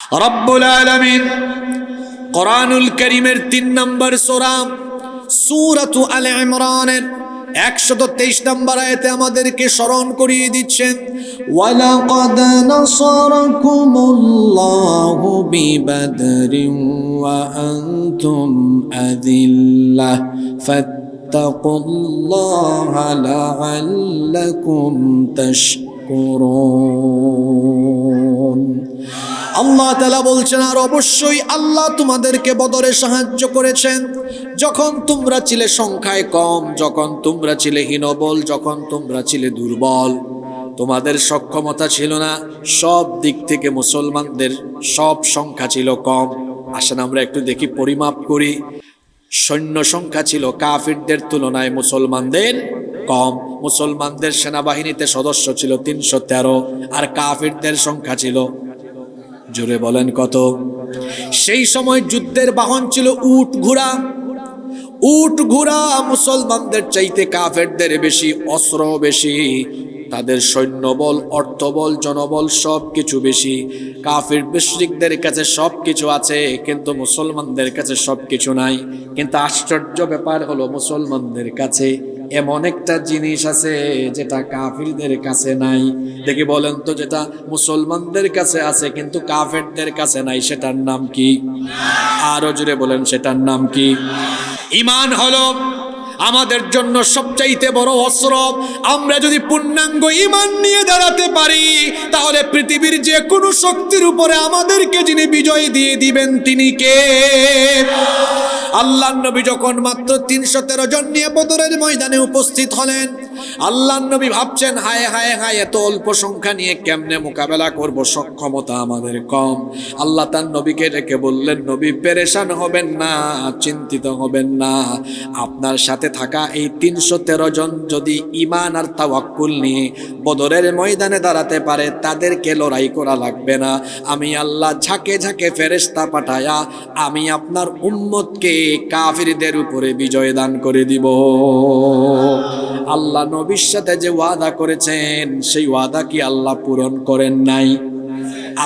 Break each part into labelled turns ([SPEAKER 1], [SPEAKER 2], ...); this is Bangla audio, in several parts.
[SPEAKER 1] রব্বুল আলামিন কোরআনুল কারীমের ৩ নম্বর সূরা সূরাতু আল ইমরানের ১২৩ নম্বর আয়াতে আমাদেরকে স্মরণ করিয়ে দিচ্ছেন, ওয়ালাকাদ নাসারাকুমুল্লাহু বিবাদরিন ওয়া আনতুম আযিল্লাহ ফাত্তাকুল্লাহা লাআল্লাকুম তাশকুরুন। আল্লাহ তাআলা বলছেন, আর অবশ্যই আল্লাহ তোমাদেরকে বদরে সাহায্য করেছেন যখন তোমরা ছিলে সংখ্যায় কম, যখন তোমরা ছিলে হীনবল, যখন তোমরা ছিলে দুর্বল, তোমাদের সক্ষমতা ছিল না, সব দিক থেকে মুসলমানদের সব সংখ্যা ছিল কম। আসেন আমরা একটু দেখি, পরিমাপ করি। সৈন্য সংখ্যা ছিল কাফিরদের তুলনায় মুসলমানদের কম। মুসলমানদের সেনাবাহিনীতে সদস্য ছিল ৩১৩, আর কাফিরদের সংখ্যা ছিল, জোরে বলেন কত? সেই সময় যুদ্ধের বাহন ছিল উট ঘোড়া। উট ঘোড়া মুসলমানদের চাইতে কাফেরদের বেশি, অস্ত্র বেশি, তাদের সৈন্যবল, অর্থবল, জনবল সব কিছু বেশি। কাফির মুশরিকদের কাছে সব কিছু আছে, কিন্তু মুসলমানদের কাছে সব কিছু নাই। কিন্তু আশ্চর্য ব্যাপার হলো, মুসলমানদের কাছে এমন একটা জিনিস আছে যেটা কাফিরদের কাছে নাই। দেখি বলেন তো, যেটা মুসলমানদের কাছে আছে কিন্তু কাফেরদের কাছে নাই, সেটার নাম কি? আরো জোরে বলেন, সেটার নাম কি? ঈমান হলো আমাদের জন্য সবচাইতে বড় অস্ত্র। আমরা যদি পূর্ণাঙ্গ ঈমান নিয়ে দাঁড়াতে পারি, তাহলে পৃথিবীর যে কোনো শক্তির উপরে আমাদেরকে যিনি বিজয় দিয়ে দিবেন তিনি কে? আল্লাহর নবী যখন মাত্র ৩১৩ জন নিয়ে বদরের ময়দানে উপস্থিত হলেন, আল্লাহর নবী ভাবছেন, হায় হায় হায়, এত অল্প সংখ্যা নিয়ে কেমনে মোকাবেলা করব, সক্ষমতা আমাদের কম। আল্লাহ তার নবীকে ডেকে বললেন, নবী পেরেশান হবেন না, চিন্তিত হবেন না। আপনার সাথে থাকা এই ৩১৩ জন যদি ঈমান আর তাওয়াক্কুল নিয়ে বদরের ময়দানে দাঁড়াতে পারে, তাদেরকে লড়াই করা লাগবে না। আমি আল্লাহ ঝাঁকে ঝাঁকে ফেরেশতা পাঠায়া আমি আপনার উম্মতকে কাফিরদের উপরে বিজয় দান করে দিব। আল্লাহ নবীর সাথে যে ওয়াদা করেছেন, সেই ওয়াদা কি আল্লাহ পূরণ করেন নাই?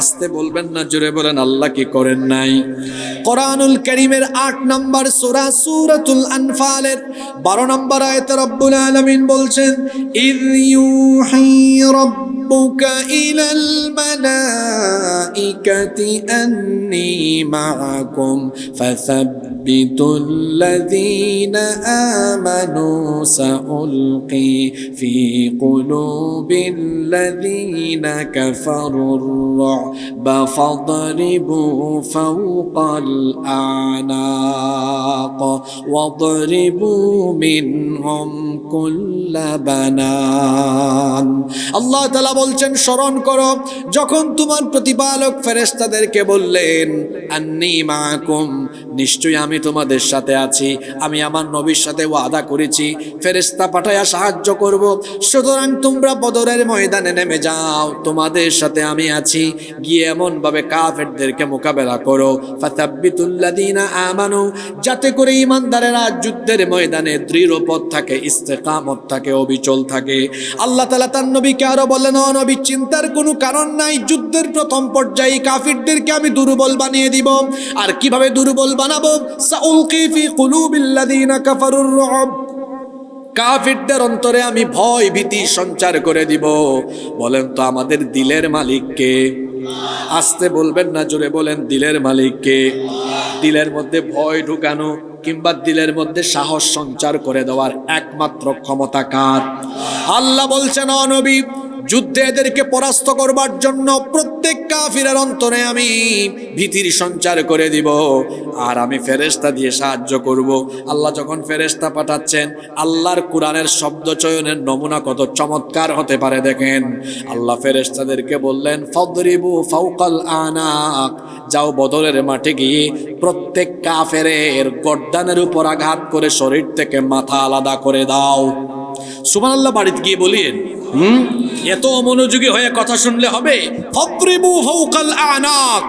[SPEAKER 1] আসতে বলবেন না, জোরে বলেন, আল্লাহ কি করেন নাই? কোরআনুল কারীমের ৮ নম্বর সূরা সূরাতুল আনফালের ১২ নম্বর আয়াতে রব্বুল আলামিন বলছেন, ইয ইউহি রাব্বুকা ইলাল মালাইকাতি আন্নী মাআকুম ফাসাব্বিতুল্লাযীনা আমানু সাউলকি ফি কুলুবিল্লাযীনা কাফারুর فاضربوا فوق الأعناق واضربوا منهم كل بنان। আল্লাহ তাআলা বলছেন, স্মরণ করো যখন তোমার প্রতিপালক ফেরেশতাদেরকে বললেন, আন্নী মাআকুম, নিশ্চয়ই আমি তোমাদের সাথে আছি। আমি আমার নবীর সাথে ওয়াদা করেছি ফেরেশতা পাঠায়া সাহায্য করব, সুতরাং তোমরা বদরের ময়দানে নেমে যাও, তোমাদের সাথে আমি আছি। গিয়ে এমন ভাবে কাফেরদেরকে মোকাবেলা করো, ফাতাব্বিতুল্লাযীনা আমানু, যাতে করে ঈমানদারেরা যুদ্ধের ময়দানে দৃঢ় পথ থাকে, ইস্তেকামত থাকে, অবিচল থাকে। আল্লাহ তাআলা তার নবীকে আরো বললেন, ও নবী, চিন্তার কোনো কারণ নাই, যুদ্ধের প্রথম পর্যায়ে কাফিরদেরকে আমি দুর্বল বানিয়ে দিব। আর কিভাবে দুর্বল বানাবো? সাউলকি ফি কুলুবিল্লাযীনা কাফারুর রুব, কাফিরদের অন্তরে আমি ভয় ভীতি সঞ্চার করে দিব। বলেন তো, আমাদের দিলের মালিক কে? আসতে বলবেন না, জোরে বলেন, দিলের মালিক কে? দিলের মধ্যে ভয় ঢুকানো কিংবা দিলের মধ্যে সাহস সঞ্চার করে দেওয়ার একমাত্র ক্ষমতা কার? আল্লাহ বলছেন, ও নবী, যুদ্ধে এদেরকে পরাস্ত করবার জন্য প্রত্যেক কাফিরের অন্তরে আমি ভীতির সঞ্চার করে দিব, আর আমি ফেরেশতা দিয়ে সাহায্য করব। আল্লাহ যখন ফেরেশতা পাঠাচ্ছেন, আল্লাহর কোরআনের শব্দ চয়নের নমুনা কত চমৎকার হতে পারে দেখেন। আল্লাহ ফেরেশতাদেরকে বললেন, ফাদরিবু ফাওকাল আনাক, যাও বদরের মাঠে গিয়ে প্রত্যেক কাফেরের গর্দানের উপর আঘাত করে শরীর থেকে মাথা আলাদা করে দাও। সুবহানাল্লাহ, বাড়িতে গিয়ে বলিয়েন। এত মনোযোগী হয়ে কথা শুনলে হবে? ফাদরিবু ফাওকাল আনাক,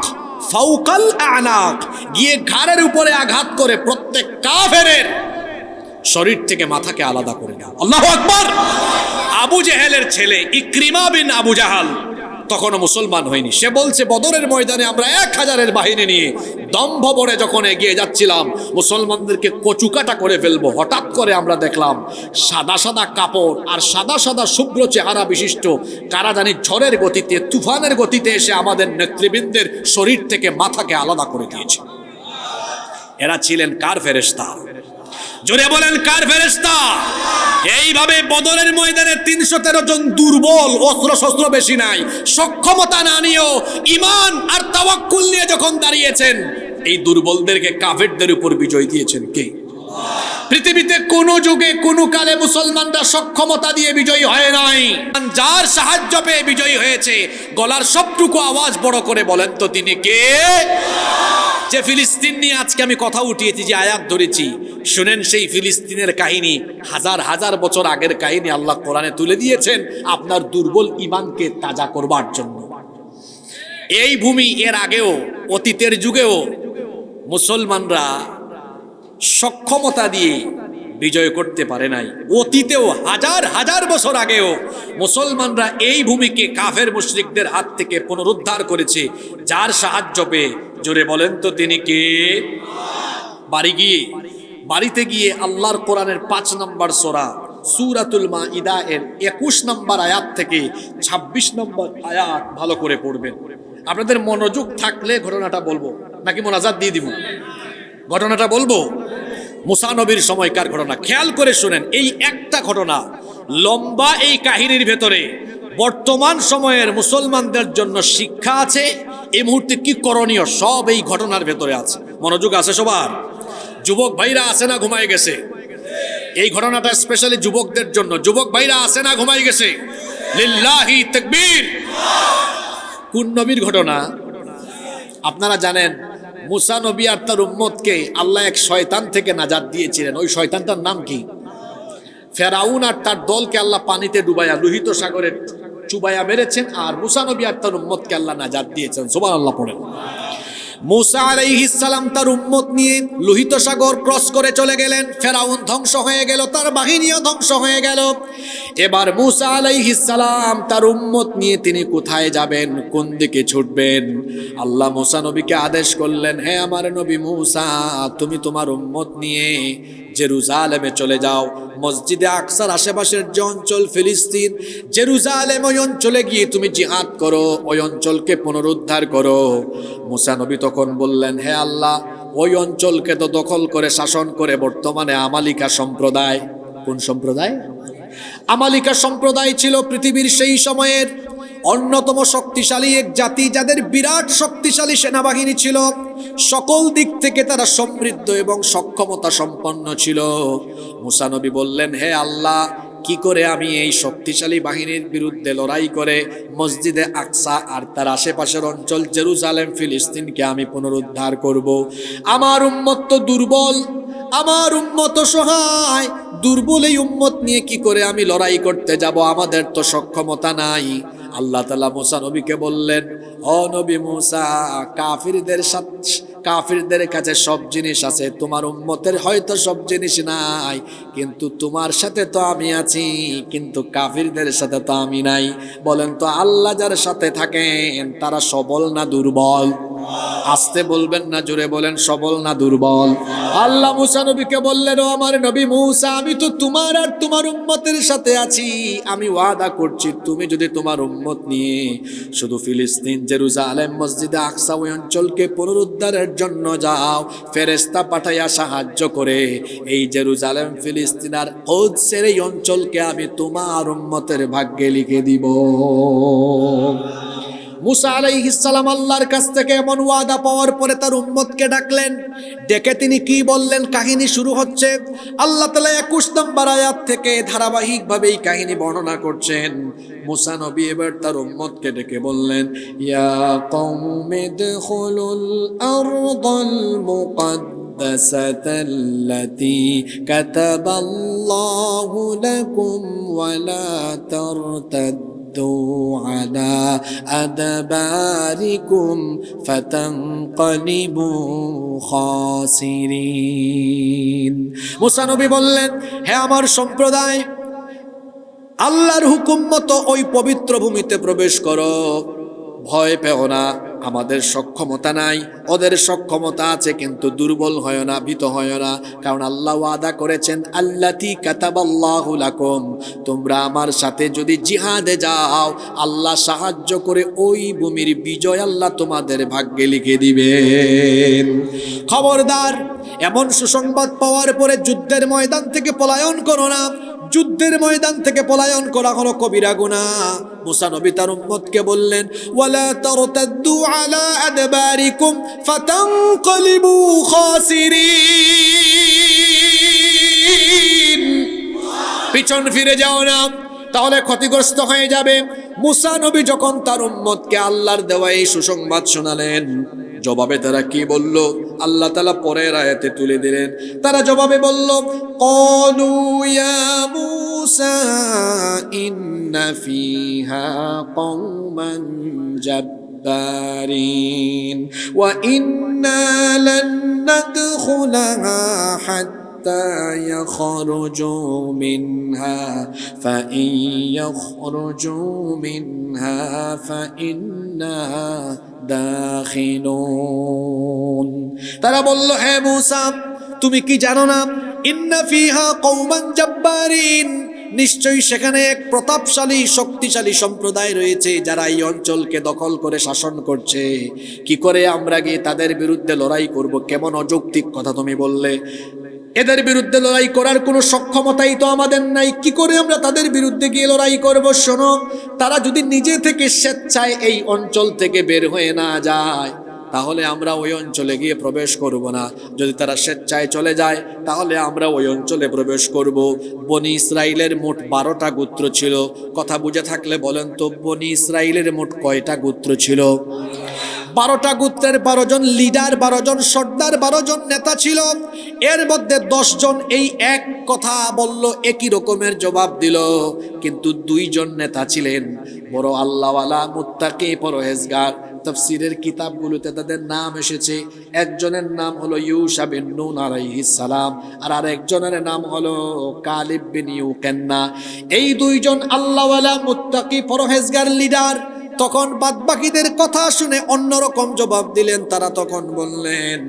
[SPEAKER 1] ফাওকাল আনাক, গিয়ে ঘাড়ের উপরে আঘাত করে প্রত্যেক কাফেরের শরীর থেকে মাথাকে আলাদা করে দাও। আল্লাহু আকবার। আবু জেহেলের ছেলে ইকরিমা বিন আবু জাহাল তখনও মুসলমান হয়নি। সে বলছে বদরের ময়দানে আমরা 1000-এর বাহিনী নিয়ে দম্ভ ভরে যখন এগিয়ে যাচ্ছিলাম, মুসলমানদেরকে কচুকাটা করে ফেলবো, হঠাৎ করে আমরা দেখলাম সাদা সাদা কাপড় আর সাদা সাদা শুভ্র চেহারা বিশিষ্ট কারা জানি ঝড়ের গতিতে, তুফানের গতিতে এসে আমাদের নেতৃবৃন্দের শরীর থেকে মাথাকে আলাদা করে দিয়েছে। এরা ছিলেন কার ফেরেশতা? জোরে বলেন কার ফেরেশতা? এইভাবে বদরের ময়দানে 313 জন দুর্বল, অস্ত্র শস্ত্র বেশি নাই, সক্ষমতা না নিয়েও ঈমান আর তাওয়াক্কুল নিয়ে যখন দাঁড়িয়েছেন, এই দুর্বলদেরকে কাফেরদের উপর বিজয় দিয়েছেন কে? পৃথিবীতে কোন যুগে কোন কালে মুসলমানরা সক্ষমতা দিয়ে বিজয়ী হয় নাই। যার সাহায্য পেয়ে বিজয়ী হয়েছে, গলার সবটুকু আওয়াজ বড় করে বলেন তো তিনি কে? যে ফিলিস্তিন নিয়ে আজকে আমি কথা উঠিয়েছি, যে আয়াত ধরেছি, শুনেন সেই ফিলিস্তিনের কাহিনী, হাজার হাজার বছর আগের কাহিনী আল্লাহ কোরআনে তুলে দিয়েছেন আপনার দুর্বল ঈমানকে তাজা করবার জন্য। এই ভূমি এর আগেও, অতীতের যুগেও মুসলমানরা সক্ষমতা দিয়ে বিজয় করতে পারে নাই। অতীতেও হাজার হাজার বছর আগেও মুসলমানরা এই ভূমিকে কাফের মুশরিকদের হাত থেকে পুনরুদ্ধার করেছে। যার সাহায্য পেয়ে, জোরে বলেন তো তিনি কে? বাড়িতে গিয়ে আল্লাহর কোরআনের 5 নম্বর সূরা সূরাতুল মাইদা এর 21 নম্বর আয়াত থেকে 26 নম্বর আয়াত ভালো করে পড়বেন। আপনাদের মনোযোগ থাকলে ঘটনাটা বলবো, নাকি মোনাজাত দিয়ে দিব? ঘটনাটা বলবো, মুসা নবীর সময়কার ঘটনা। খেয়াল করে শুনেন, এই একটা ঘটনা লম্বা, এই কাহিনীর ভেতরে বর্তমান সময়ের মুসলমানদের জন্য শিক্ষা আছে। এই মুহূর্তে কি করণীয় সব এই ঘটনার ভেতরে আছে। মনোযোগ আছে সবার? যুবক ভাইরা আছে না ঘুমায় গেছে? এই ঘটনাটা স্পেশালি যুবকদের জন্য। যুবক ভাইরা আছে না ঘুমায় গেছে? লিল্লাহি তাকবীর। কোন নবীর ঘটনা আপনারা জানেন? মুসা নবী আর তার উম্মতকে আল্লাহ এক শয়তান থেকে নাজাত দিয়েছিলেন। ওই শয়তানটার নাম কি? ফেরাউন আর তার দলকে আল্লাহ পানিতে ডুবাইয়া লোহিত সাগরে চুবাইয়া মেরেছেন, আর মুসা নবী আর তার উম্মতকে আল্লাহ নাজাত দিয়েছেন। সুবহানাল্লাহ পড়েন। মুসা আলাইহিস সালাম তার উম্মত নিয়ে লোহিত সাগর ক্রস করে চলে গেলেন। ফেরাউন ধ্বংস হয়ে গেল, তার বাহিনীও ধ্বংস হয়ে গেল। এবার মুসা আলাইহিস সালাম তার উম্মত নিয়ে তিনি কোথায় যাবেন, কোন দিকে ছুটবেন? আল্লাহ মুসা নবীকে আদেশ করলেন, হে আমার নবী মুসা, তুমি তোমার উম্মত নিয়ে জেরুজালেমে চলে যাও। মসজিদে আকসার আশেপাশের যে অঞ্চল ফিলিস্তিন, জেরুজালেম, ওই অঞ্চলে গিয়ে তুমি জিহাদ করো, ওই অঞ্চলকে পুনরুদ্ধার করো। মুসা নবী তখন বললেন, হে আল্লাহ, ওই অঞ্চলকে তো দখল করে শাসন করে বর্তমানে আমালিকা সম্প্রদায়। কোন সম্প্রদায়? আমালিকা সম্প্রদায় ছিল পৃথিবীর সেই সময়ের অন্যতম শক্তিশালী এক জাতি, যাদের বিরাট শক্তিশালী সেনাবাহিনী ছিল। সকল দিক থেকে তারা সমৃদ্ধ এবং সক্ষমতা সম্পন্ন ছিল। মুসা নবী বললেন, হে আল্লাহ, কি করে আমি এই শক্তিশালী বাহিনীর বিরুদ্ধে লড়াই করে মসজিদে আকসা আর তার আশেপাশের অঞ্চল জেরুজালেম ফিলিস্তিনকে আমি পুনরুদ্ধার করব? আমার উম্মত তো দুর্বল, আমার উম্মত সহায়, দুর্বল এই উম্মত নিয়ে কি করে আমি লড়াই করতে যাব? আমাদের তো সক্ষমতা নাই। আল্লাহ তাআলা মুসা নবীকে বললেন, ও নবী মুসা, কাফিরদের কাছে সব জিনিস আছে, তোমার উম্মতের হয়তো সব জিনিস নাই, কিন্তু তোমার সাথে তো আমি আছি, কিন্তু কাফিরদের সাথে তো আমি নাই। বলেন তো, আল্লাহ যার সাথে থাকেন তারা সবল না দুর্বল? আসতে বলবেন না, জোরে বলেন, সবল না দুর্বল? আল্লাহ মুসা নবীকে বললেন, ও আমার নবী মুসা, আমি তো তোমার আর তোমার উম্মতের সাথে আছি। আমি ওয়াদা করছি, তুমি যদি তোমার উম্মত নিয়ে শুধু ফিলিস্তিন, জেরুজালেম, মসজিদে আকসা, ওই অঞ্চলকে পুনরুদ্ধারের জন্য যাও, ফেরেশতা পাঠাইয়া সাহায্য করে এই জেরুজালেম, ফিলিস্তিন আর কুদসের এই অঞ্চলকে আমি তোমার উম্মতের ভাগ্যে লিখে দিব। মুসা আলাইহিস সালাম আল্লাহর কাছ থেকে এমন ওয়াদা পাওয়ার পরে তার উম্মতকে ডাকলেন। ডেকে তিনি কি বললেন? কাহিনী শুরু হচ্ছে। আল্লাহ তাআলা 21 নম্বর আয়াত থেকে ধারাবাহিকভাবে এই কাহিনী বর্ণনা করছেন। মুসা নবী এবার তার উম্মতকে ডেকে বললেন, ইয়া কওমি দুখুলুল আরদাল মুকাদ্দাসাতাল্লাতী কাতাবাল্লাহু লাকুম ওয়া লা তারতাদ্দু على أدباركم فتنقلبوا خاسرين। মুসা নবী বললেন, হে আমার সম্প্রদায়, আল্লাহর হুকুম মতো ওই পবিত্র ভূমিতে প্রবেশ করো। ভয় পেও না, আমাদের সক্ষমতা নাই, ওদের সক্ষমতা আছে, কিন্তু দুর্বল হয় না, ভীত হয় না, কারণ আল্লাহ ওয়াদা করেছেন আল্লাতী কাতাবাল্লাহু লাকুম, তোমরা আমার সাথে যদি জিহাদে যাও আল্লাহ সাহায্য করে ওই ভূমির বিজয় আল্লাহ তোমাদের ভাগ্যে লিখে দিবেন। খবরদার, এমন সুসংবাদ পাওয়ার পরে যুদ্ধের ময়দান থেকে পলায়ন করো না। যুদ্ধের ময়দান থেকে পলায়ন করা হলো কবিরা গুনাহ। মুসা নবী তার উম্মতকে বললেন, ওয়ালা তারতাদ্দু আলা আদবারিকুম ফাতানকালিবু খাসিরিন, পিছন ফিরে যাও না, তাহলে ক্ষতিগ্রস্ত হয়ে যাবে। মুসা নবী যখন তার উম্মতকে আল্লাহর দেওয়া এই সুসংবাদ শোনালেন, জবাবে তারা কি বলল আল্লাহ তাআলা পরের আয়াতে তুলে দিলেন। তারা জবাবে বলল, ক্বালু ইয়া মূসা ইন্না ফিহা কওমান জাব্বারিন ওয়া ইন্না লান নাদখুলাহা হাত্তা ইয়াখরুজু মিনহা ফাইন ইয়াখরুজু মিনহা ফাইন্না দাখিলুন। তারা বলল, হে মূসা, তুমি কি জানো না, ইন্না ফিহা কওমান জাব্বারিন, নিশ্চয়ই সেখানে এক প্রতাপশালী শক্তিশালী সম্প্রদায় রয়েছে যারা এই অঞ্চলকে দখল করে শাসন করছে। কি করে আমরা গিয়ে তাদের বিরুদ্ধে লড়াই করব? কেমন অযৌক্তিক কথা তুমি বললে। এদের বিরুদ্ধে লড়াই করার কোনো সক্ষমতাই তো আমাদের নাই, কি করে আমরা তাদের বিরুদ্ধে গিয়ে লড়াই করব? শোনো, তারা যদি নিজে থেকে স্বেচ্ছায় এই অঞ্চল থেকে বের হয়ে না যায় তাহলে আমরা ওই অঞ্চলে গিয়ে প্রবেশ করব না। যদি তারা স্বেচ্ছায় চলে যায় তাহলে আমরা ওই অঞ্চলে প্রবেশ করব। বনি ইসরাইলের মোট 12টা গোত্র ছিল। কথা বুঝে থাকলে বলেন তো, বনি ইসরাইলের মোট কয়টা গোত্র ছিল? 12টা গোত্রের 12 জন লিডার, 12 জন সর্দার, 12 জন নেতা ছিল। এর মধ্যে 10 জন এই এক কথা বলল, একই রকমের জবাব দিল, কিন্তু 2 জন নেতা ছিলেন বড় আল্লাহওয়ালা, মুত্তাকি, পরহেজগার। তাফসীরের কিতাবগুলোতে তাদের নাম এসেছে। একজনের নাম হলো ইউশা বিন নুন আলাইহিস সালাম, আর আরেকজনের নাম হলো কালিব বিন ইউকান্না। এই 2 জন আল্লাহওয়ালা, মুত্তাকি, পরহেজগার লিডার তখন বাদবাকিদের কথা শুনে অন্যরকম জবাব দিলেন। তারা তখন বললেন,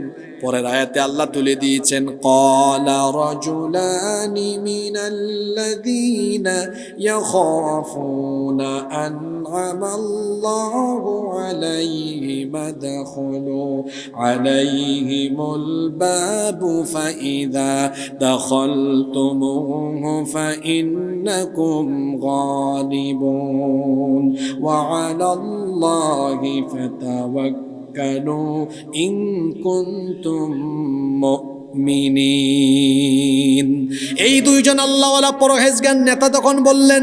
[SPEAKER 1] পরের আয়াতে আল্লাহ তুলে দিয়েছেন, ক্বালা রাজুলানি মিনাল্লাযীনা ইয়াখাফুনা আন'আমাল্লাহু আলাইহিম আদখুলু আলাইহিমুল বাবু ফাইযা দাখালতুমুহু ফাইন্নাকুম গালিবুন ওয়া আলাল্লাহি ফাতাওয়াক্কালু ইন কুনতুম মুমিনিন। এই 2 জন আল্লাহওয়ালা পরহেজগার নেতা তখন বললেন,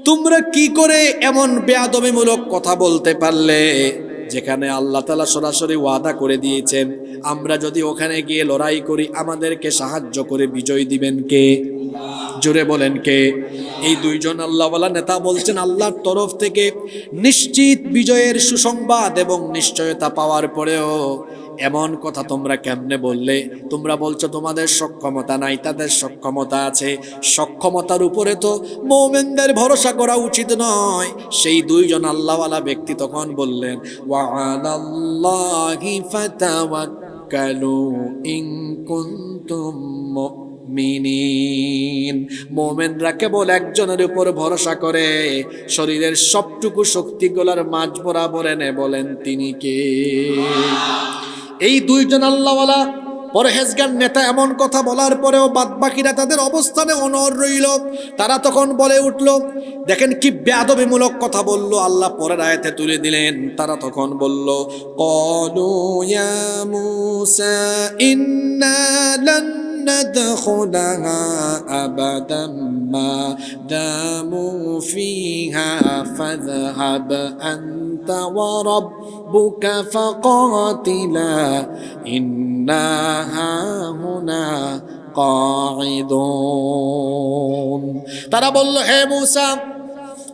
[SPEAKER 1] তোমরা কি করে এমন বেয়াদবিমূলক কথা বলতে পারলে, যেখানে আল্লাহ তাআলা সরাসরি ওয়াদা করে দিয়েছেন আমরা যদি ওখানে গিয়ে লড়াই করি আমাদেরকে সাহায্য করে বিজয় দিবেন কে? জোরে বলেন কে? এই 2 জন আল্লাহওয়ালা নেতা বলছেন, আল্লাহর তরফ থেকে নিশ্চিত বিজয়ের সুসংবাদ এবং নিশ্চয়তা পাওয়ার পরেও এমন কথা তোমরা কেমনে বললে? তোমরা বলছো তোমাদের সক্ষমতা নাই, তাদের সক্ষমতা আছে। সক্ষমতার উপরে তো মুমিনদের ভরসা করা উচিত নয়। সেই 2 জন আল্লাহওয়ালা ব্যক্তি তখন বললেন, ওয়া আলাল্লাহি ফাতাওয়াক্কালু ইন কুনতুম মুমিনিন। মুমিনরা কেবল একজনের উপর ভরসা করে, শরীরের সবটুকু শক্তিগুলোর মাঝ বরাবর এনে বলেন তিনি কে? এই 2 জন আল্লাহওয়ালা পরহেজগার নেতা এমন কথা বলার পরেও বাদবাকিরা তাদের অবস্থানে অনড় রইল। তারা তখন বলে উঠল, দেখেন কি বেয়াদবিমূলক কথা বলল। আল্লাহ পরের আয়াতে তুলে দিলেন। তারা তখন বলল, ক্বালু ইয়া মূসা ইন্না লান ندخلها أبدا ما داموا فيها فاذهب أنت وربك فقاتلا إنا هاهنا قاعدون। তারা বলল, হে মূসা,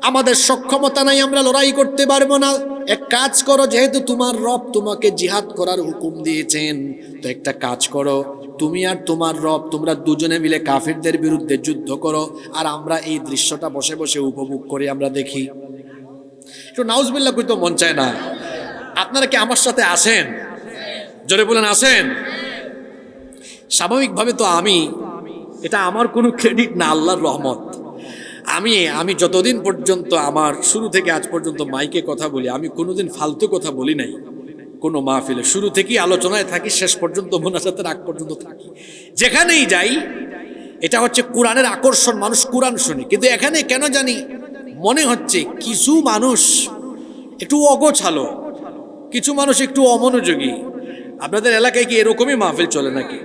[SPEAKER 1] আমাদের সক্ষমতা নাই, আমরা লড়াই করতে পারবো না। এক কাজ করো, যেহেতু তোমার রব তোমাকে জিহাদ করার হুকুম দিয়েছেন, তো একটা কাজ করো, তুমি আর তোমার রব তোমরা 2 জনে মিলে কাফিরদের বিরুদ্ধে যুদ্ধ করো, আর আমরা এই দৃশ্যটা বসে বসে উপভোগ করি, আমরা দেখি। একটু নাউজুবিল্লাহ কইতে মন চায় না? আপনারা কি আমার সাথে আসেন? জোরে বলেন আসেন। স্বাভাবিকভাবে তো এটা আমার কোনো ক্রেডিট না, আল্লাহর রহমত। আমি যতদিন পর্যন্ত আমার শুরু থেকে আজ পর্যন্ত মাইকে কথা বলি, আমি কোনোদিন ফালতু কথা বলি নাই কোনো মাহফিলে। শুরু থেকেই আলোচনায় থাকি, শেষ পর্যন্ত মোনাজাতের আগ পর্যন্ত থাকি। যেখানেই যাই এটা হচ্ছে কোরআনের আকর্ষণ, মানুষ কোরআন শুনে। কিন্তু এখানে কেন জানি মনে হচ্ছে কিছু মানুষ একটু অগোছালো, কিছু মানুষ একটু অমনোযোগী। আপনাদের এলাকায় কি এরকমই মাহফিল চলে নাকি?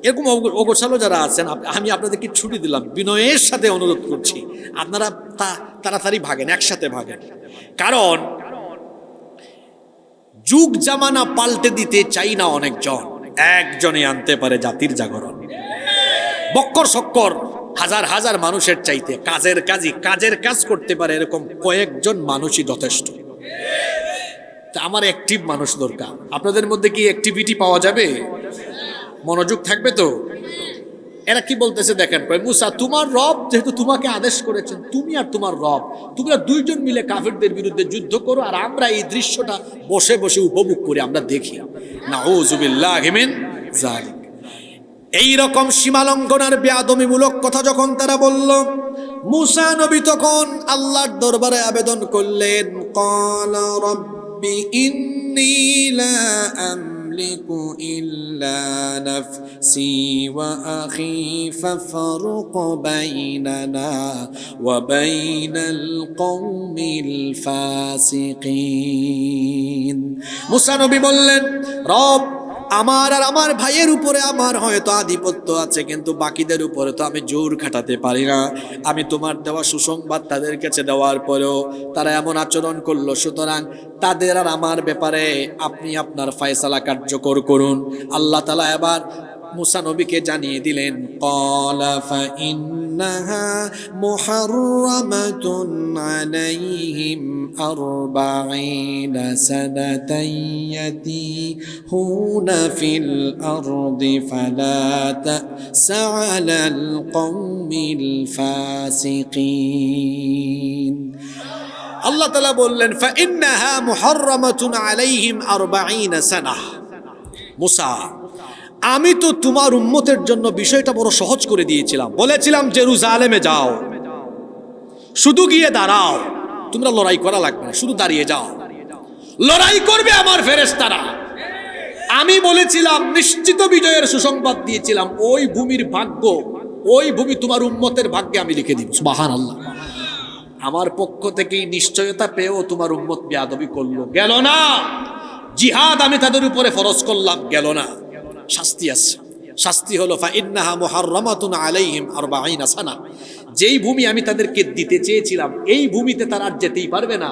[SPEAKER 1] এরকম অগোছালো যারা আছেন, আমি আপনাদেরকে ছুটি দিলাম, বিনয়ের সাথে অনুরোধ করছি আপনারা তাড়াতাড়ি ভাগেন, একসাথে ভাগেন। কারণ যুগ জামানা পাল্টে দিতে চাই না অনেকজন, একজনই আনতে পারে জাতির জাগরণ। বক্কর সক্কর হাজার হাজার মানুষের চাইতে কাজের কাজ করতে পারে এরকম কয়েকজন মানুষই যথেষ্ট। আমার অ্যাক্টিভ মানুষ দরকার। আপনাদের মধ্যে কি অ্যাক্টিভিটি পাওয়া যাবে? মনোযোগ থাকবে তো? এরা কি বলতেছে দেখেন, মুসা তোমার রব যেহেতু তোমাকে আদেশ করেছেন, তুমি আর তোমার রব তোমরা দুইজন মিলে কাফেরদের বিরুদ্ধে যুদ্ধ করো, আর আমরা এই দৃশ্যটা বসে বসে উপভোগ করি, আমরা দেখি। নাউযুবিল্লাহি মিন যালিক। এইরকম সীমালঙ্ঘন আর বেয়াদবিমূলক কথা যখন তারা বলল, মুসা নবী তখন আল্লাহর দরবারে আবেদন করলেন, ক্বালা রাব্বি ইন্নী লা আমলিকু ইল্লা নাফসি ওয়া আখি ফাফরুক বাইনানা ওয়া বাইনাল কওমিল ফাসিকিন। মুসা নবী বললেন, রব আমার আর আমার ভাইয়ের উপরে আমার হয়তো আধিপত্য আছে, কিন্তু বাকিদের উপরে তো আমি জোর খাটাতে পারি না। আমি তোমার দেওয়া সুসংবাদ তাদের কাছে দেওয়ার পরেও তারা এমন আচরণ করলো, সুতরাং তাদের আর আমার ব্যাপারে আপনি আপনার ফয়সালা কার্যকর করুন। আল্লাহ তাআলা এবার মুসা নবীকে জানিয়ে দিলেন, ক্বালা ফাইন্নাহা মুহাররামাতুন আলাইহিম 40 সানাতান ইয়াতিহুনা ফিল আরদি ফালা তা'সা আলাল কওমিল ফাসিকিন। আল্লাহ তাআলা বললেন, ফাইন্নাহা মুহাররামাতুন আলাইহিম 40 সানাহ। মুসা, আমি তো তোমার উম্মতের জন্য বিষয়টা বড় সহজ করে দিয়েছিলাম, বলেছিলাম জেরুজালেমে যাও, শুধু গিয়ে দাঁড়াও, তোমরা লড়াই করা লাগবে না, শুধু দাঁড়িয়ে যাও, লড়াই করবে আমার ফেরেশতারা। আমি বলেছিলাম নিশ্চিত বিজয়ের সুসংবাদ দিয়েছিলাম, ওই ভূমির ভাগ্য, ওই ভূমি তোমার উম্মতের ভাগ্যে আমি লিখে দিব। সুবহানাল্লাহ। আমার পক্ষ থেকেই নিশ্চয়তা পেয়েও তোমার উম্মত বেয়াদবি করলো, গেল না। জিহাদ আমি তাদের উপরে ফরজ করলাম, গেল না। শাস্তি আছে, শাস্তি হলো ফাইন্নাহা মুহাররামাতুন আলাইহিম 40 সানা। যেই ভূমি আমি তাদেরকে দিতে চেয়েছিলাম, এই ভূমিতে তারা আর যেতেই পারবে না।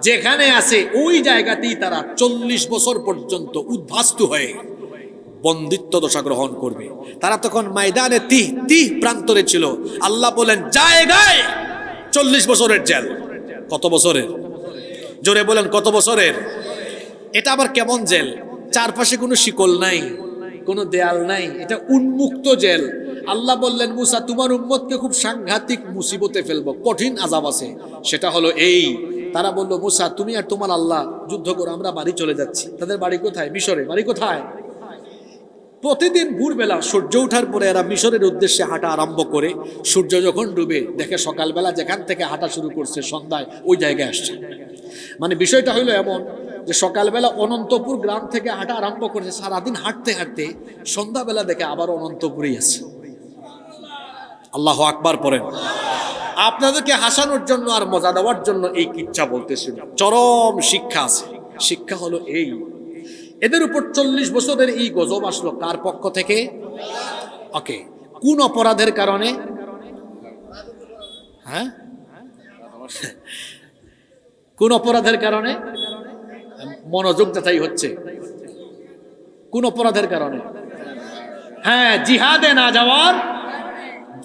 [SPEAKER 1] যেখানে আছে ওই জায়গাতেই তারা 40 বছর পর্যন্ত উদ্বাস্তু হয়ে বন্দিত্ব দশা গ্রহণ করবে। তারা তখন ময়দানে তিহ প্রান্তরে ছিল। আল্লাহ বলেন, জায়গায় 40 বছরের জেল। কত বছরের? জোরে বলেন, কত বছরের? এটা আবার কেমন জেল? চারপাশে কোনো শিকল নাই, কোনো দেয়াল নাই, এটা উন্মুক্ত জেল। আল্লাহ বললেন, মুসা তোমার উম্মতকে খুব সাংঘাতিক মুসিবতে ফেলবো, কঠিন আযাব আছে। সেটা হলো এই, তারা বলল, মুসা তুমি আর তোমার আল্লাহ যুদ্ধ করো, আমরা বাড়ি চলে যাচ্ছি। তাদের বাড়ি কোথায়? মিশরে। বাড়ি কোথায়? প্রতিদিন ভোরবেলা সূর্য ওঠার পরে এরা মিশরের উদ্দেশ্যে হাঁটা আরম্ভ করে, সূর্য যখন ডুবে দেখে সকালবেলা যেখান থেকে হাঁটা শুরু করছে সন্ধ্যায় ওই জায়গায় আসছে। মানে বিষয়টা হইলো এমন যে সকালবেলা অনন্তপুর গ্রাম থেকে হাঁটা আরম্ভ করেছে, সারাদিন হাঁটতে হাঁটতে সন্ধ্যাবেলা দেখে আবার অনন্তপুরেই আছে। আল্লাহু আকবার পড়েন। আপনাদেরকে হাসানোর জন্য আর মজা দেওয়ার জন্য এই কিচ্ছা বলতেছিল, চরম শিক্ষা আছে। শিক্ষা হলো এই, এদের উপর 40 বছরের এই গজব আসলো কার পক্ষ থেকে? ওকে, কোন অপরাধের কারণে? হ্যাঁ, কোন অপরাধের কারণে? মনোযোগটা তাই হচ্ছে, কোন অপরাধের কারণে? হ্যাঁ, জিহাদে না যাওয়ার।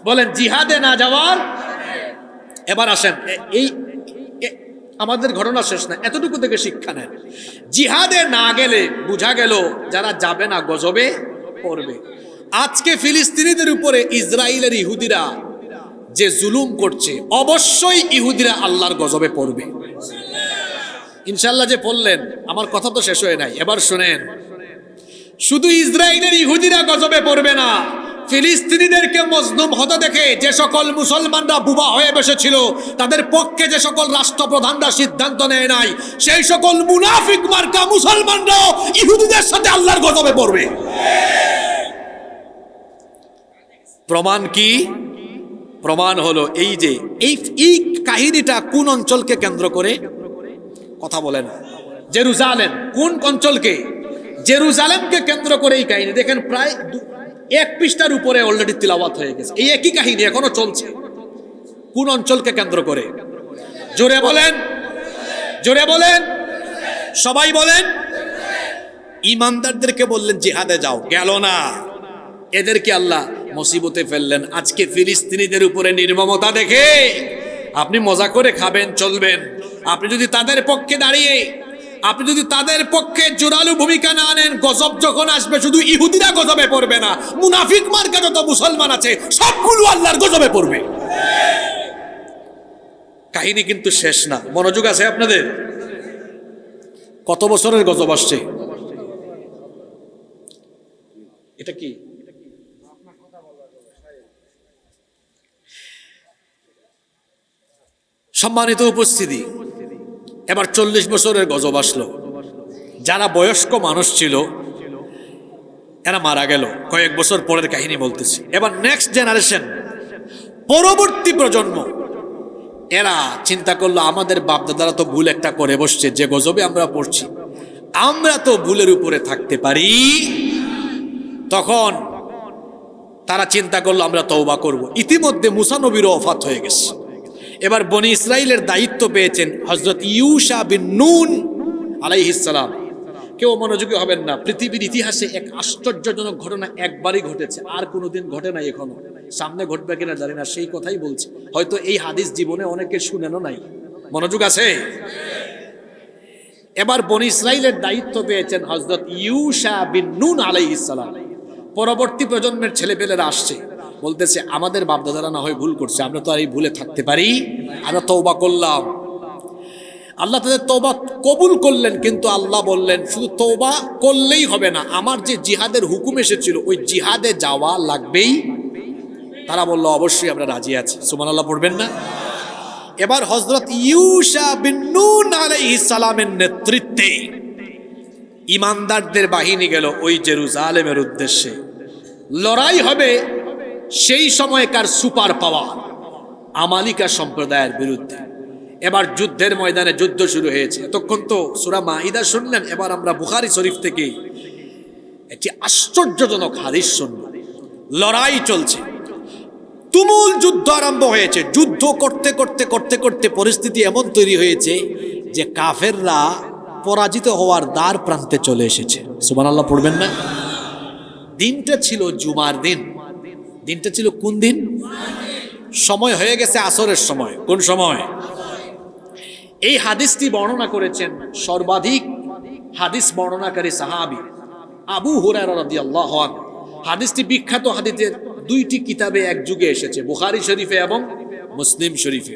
[SPEAKER 1] বলেন, জিহাদে না যাওয়ার। এবার আসেন, এই আমাদের ঘটনা শেষ না, এতটুকু থেকে শিক্ষা নেন। জিহাদে না গেলে বুঝা গেল যারা যাবে না গজবে পড়বে। আজকে ফিলিস্তিনিদের উপরে ইসরায়েলের ইহুদিরা যে জুলুম করছে, অবশ্যই ইহুদিরা আল্লাহর গজবে পড়বে। ইনশাল্লাহ যে পড়লেন, আমার কথা তো শেষ হয়ে নাই, এবার শুনেন। শুধু ইসরায়েলের ইহুদিরা গজবে পড়বে না, ফিলিস্তিনিদেরকে মজলুম হতে দেখে যে সকল মুসলমানরা বুবা হয়ে বসেছিল, তাদের পক্ষে যে সকল রাষ্ট্রপ্রধানরা সিদ্ধান্ত নেয় নাই, সেই সকল মুনাফিক মার্কা মুসলমানরাও ইহুদিদের সাথে আল্লাহর গজবে পড়বে। প্রমাণ কি? প্রমাণ হলো এই যে এই কাহিনীটা কোন অঞ্চলকে কেন্দ্র করে? কথা বলেন। জেরুজালেম। কোন অঞ্চলকে? জেরুজালেমকে কেন্দ্র করে এই কাহিনী। দেখেন প্রায় 1 পৃষ্ঠার উপরে অলরেডি তিলাওয়াত হয়ে গেছে, এই একই কাহিনী এখনো চলছে। কোন অঞ্চলকে কেন্দ্র করে? জোরে বলেন, জোরে বলেন, সবাই বলেন। ইমানদারদেরকে বললেন জিহাদে যাও, গেল না। এদেরকে আল্লাহ মুসিবতে ফেললেন। আজকে ফিলিস্তিনিদের উপরে নির্মমতা দেখে আপনি মজা করে খাবেন, চলবেন। আপনি যদি তাদের পক্ষে দাঁড়িয়ে, আপনি যদি তাদের পক্ষে জোরালো ভূমিকা না নেন, গজব যখন আসবে শুধু ইহুদিরা গজবে পড়বে না, মুনাফিক মার্কা যত মুসলমান আছে সবগুলো আল্লাহর গজবে পড়বে। কাহিনী কিন্তু শেষ না, মনোযোগ আছে আপনাদের? কত বছরের গজব আসছে? এটা কি? সম্মানিত উপস্থিতি, এবার 40 বছরের গজব আসলো। যারা বয়স্ক মানুষ ছিল এরা মারা গেল। কয়েক বছর পরের কাহিনী বলতেছি। এবার নেক্সট জেনারেশন, পরবর্তী প্রজন্ম, এরা চিন্তা করলো আমাদের বাপদাদারা তো ভুল একটা করে বসছে, যে গজবে আমরা পড়ছি আমরা তো ভুলের উপরে থাকতে পারি। তখন তারা চিন্তা করলো আমরা তওবা করব। ইতিমধ্যে মুসা নবীরও ওফাত হয়ে গেছে। এবার বনি ইসরাইলের দায়িত্ব পেয়েছেন হযরত ইউশা বিন নুন আলাইহিস সালাম। কেউ মনোযোগী হবেন না, পৃথিবীর ইতিহাসে এক আশ্চর্যজনক ঘটনা একবারই ঘটেছে, আর কোনোদিন ঘটে নাই, এখনো সামনে ঘটবে কিনা জানি না, সেই কথাই বলছি। হয়তো এই হাদিস জীবনে অনেকে শুনেনও নাই। মনোযোগ আছে? এবার বনি ইসরাইলের দায়িত্ব পেয়েছেন হযরত ইউশা বিন নুন আলাইহিস সালাম। পরবর্তী প্রজন্মের ছেলেপেলেরা আসছে, বলতেছে আমাদের বাপদাদারা না হয় ভুল করছে, আমরা তো আর এই ভুলে থাকতে পারি, আমরা তওবা করলাম। আল্লাহ তাদের তওবা কবুল করলেন, কিন্তু আল্লাহ বললেন শুধু তওবা করলেই হবে না, আমার যে জিহাদের হুকুম এসেছিল ওই জিহাদে যাওয়া লাগবেই। তারা বলল অবশ্যই আমরা রাজি আছি। সুবহানাল্লাহ পড়বেন না? এবার হযরত ইউশা বিন নুন আলাইহিস সালামের নেতৃত্বে ইমানদারদের বাহিনী গেল ওই জেরুজালেমের উদ্দেশ্যে। লড়াই হবে সেই সময়কার সুপার পাওয়ার আমালিকা সম্প্রদায়ের বিরুদ্ধে। এবার যুদ্ধের ময়দানে যুদ্ধ শুরু হয়েছে। এতক্ষণ তো সূরা মাইদা শুনলেন, এবার আমরা বুখারী শরীফ থেকে একটি আশ্চর্যজনক হাদিস শুনব। লড়াই চলছে, তুমুল যুদ্ধ আরম্ভ হয়েছে। যুদ্ধ করতে করতে করতে করতে পরিস্থিতি এমন তৈরি হয়েছে যে কাফেররা পরাজিত হওয়ার দ্বার প্রান্তে চলে এসেছে। সুবহানাল্লাহ পড়বেন না? দিনটা ছিল জুমার দিন। দিনটা ছিল কোন দিন? সময় হয়ে গেছে আসরের সময়। কোন সময়? এই হাদিসটি বর্ণনা করেছেন সর্বাধিক হাদিস বর্ণনাকারী সাহাবী আবু হুরায়রা রাদিয়াল্লাহু আনহু। হাদিসটি বিখ্যাত হাদিসের 2টি কিতাবে এক যুগে এসেছে, বুখারী শরীফে এবং মুসলিম শরীফে।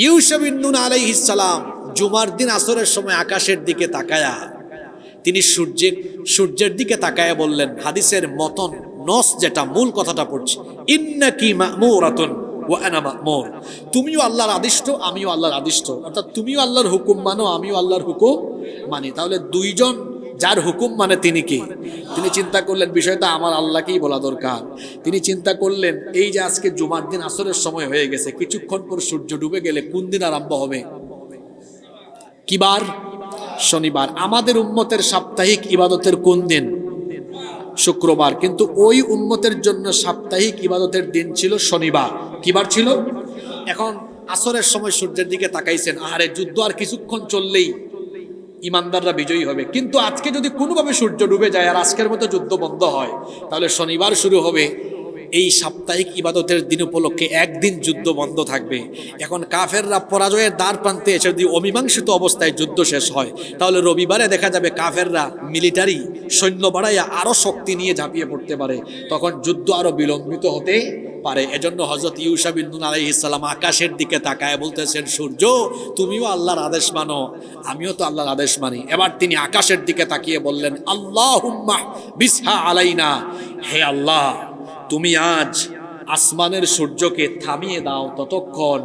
[SPEAKER 1] ইউশা বিন নুন আলাইহিস সালাম জুমার দিন আসরের সময় আকাশের দিকে তাকায়া তিনি সূর্যের দিকে তাকায়া বললেন, হাদিসের মতন নস যেটা মূল কথাটা পড়ছি, ইন্নাকি মা'মুরাতুন ওয়া আনা মা'মুর। তুমিও আল্লাহর আদিষ্ট, আমিও আল্লাহর আদিষ্ট। অর্থাৎ তুমিও আল্লাহর হুকুম মানো, আমিও আল্লাহর হুকুম মানি। তাহলে দুইজন যার হুকুম মানে তিনি কি? তিনি চিন্তা করলেন বিষয়টা আমার আল্লাহকেই বলা দরকার। তিনি চিন্তা করলেন এই যে আজকে জুমার দিন আসরের সময় হয়ে গেছে, কিছুক্ষণ পর সূর্য ডুবে গেলে কোন দিন আরম্ভ হবে? কি বার? শনিবার। আমাদের উম্মতের সাপ্তাহিক ইবাদতের কোন দিন? শুক্রবার। কিন্তু ওই উম্মতের জন্য সাপ্তাহিক ইবাদতের দিন ছিল শনিবার। কি বার ছিল? এখন আসরের সময় সূর্যের দিকে তাকাইছেন, আরে যুদ্ধ আর কিছুক্ষণ চললেই ইমানদাররা বিজয়ী হবে। কিন্তু আজকে যদি কোনোভাবে সূর্য ডুবে যায় আর আজকের মতো যুদ্ধ বন্ধ হয়, তাহলে শনিবার শুরু হবে। এই সাপ্তাহিক ইবাদতের দিন উপলক্ষে একদিন যুদ্ধ বন্ধ থাকবে। এখন কাফেররা পরাজয়ের দ্বার প্রান্তে এসে যদি অমীমাংসিত অবস্থায় যুদ্ধ শেষ হয়, তাহলে রবিবারে দেখা যাবে কাফেররা মিলিটারি সৈন্য বাড়াইয়া আরো শক্তি নিয়ে ঝাঁপিয়ে পড়তে পারে। তখন যুদ্ধ আরো বিলম্বিত হতে পারে। এজন্য হযরত ইউসা বিন নুন আলাইহিস সালাম আকাশের দিকে তাকায় বলতেছেন, সূর্য তুমিও আল্লাহর আদেশ মানো, আমিও তো আল্লাহর আদেশ মানি। এবার তিনি আকাশের দিকে তাকিয়ে বললেন, আল্লাহুম্মা বিসহা আলাইনা, হে আল্লাহ তুমি আজ আসমানের সূর্যকে থামিয়ে দাও ততক্ষণ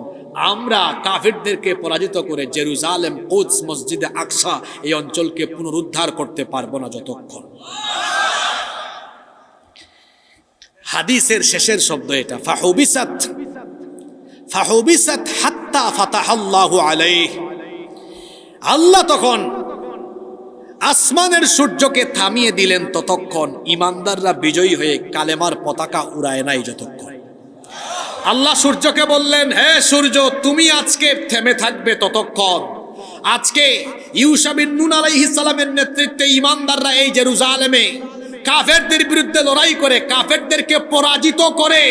[SPEAKER 1] আমরা কাফেরদেরকে পরাজিত করে জেরুজালেম, কুদস, মসজিদে আকসা এই অঞ্চলকে পুনরুদ্ধার করতে পারবো না যতক্ষণ। হাদিসের শেষের শব্দ এটা, ফাহুবিসাত হাত্তা ফাতাহাল্লাহু আলাইহি। আল্লাহ তখন আসমানের সূর্যকে থামিয়ে দিলেন ততক্ষণ ইমানদাররা বিজয়ী হয়ে কালেমার পতাকা উড়ায় নাই যতক্ষণ। আল্লাহ সূর্যকে বললেন, হে সূর্য তুমি আজকে থেমে থাকবে ততক্ষণ। আজকে ইউসা বিন নুন আলাইহিস সালামের নেতৃত্বে ইমানদাররা এই জেরুজালেমে কাফেরদের বিরুদ্ধে লড়াই করে কাফেরদেরকে পরাজিত করে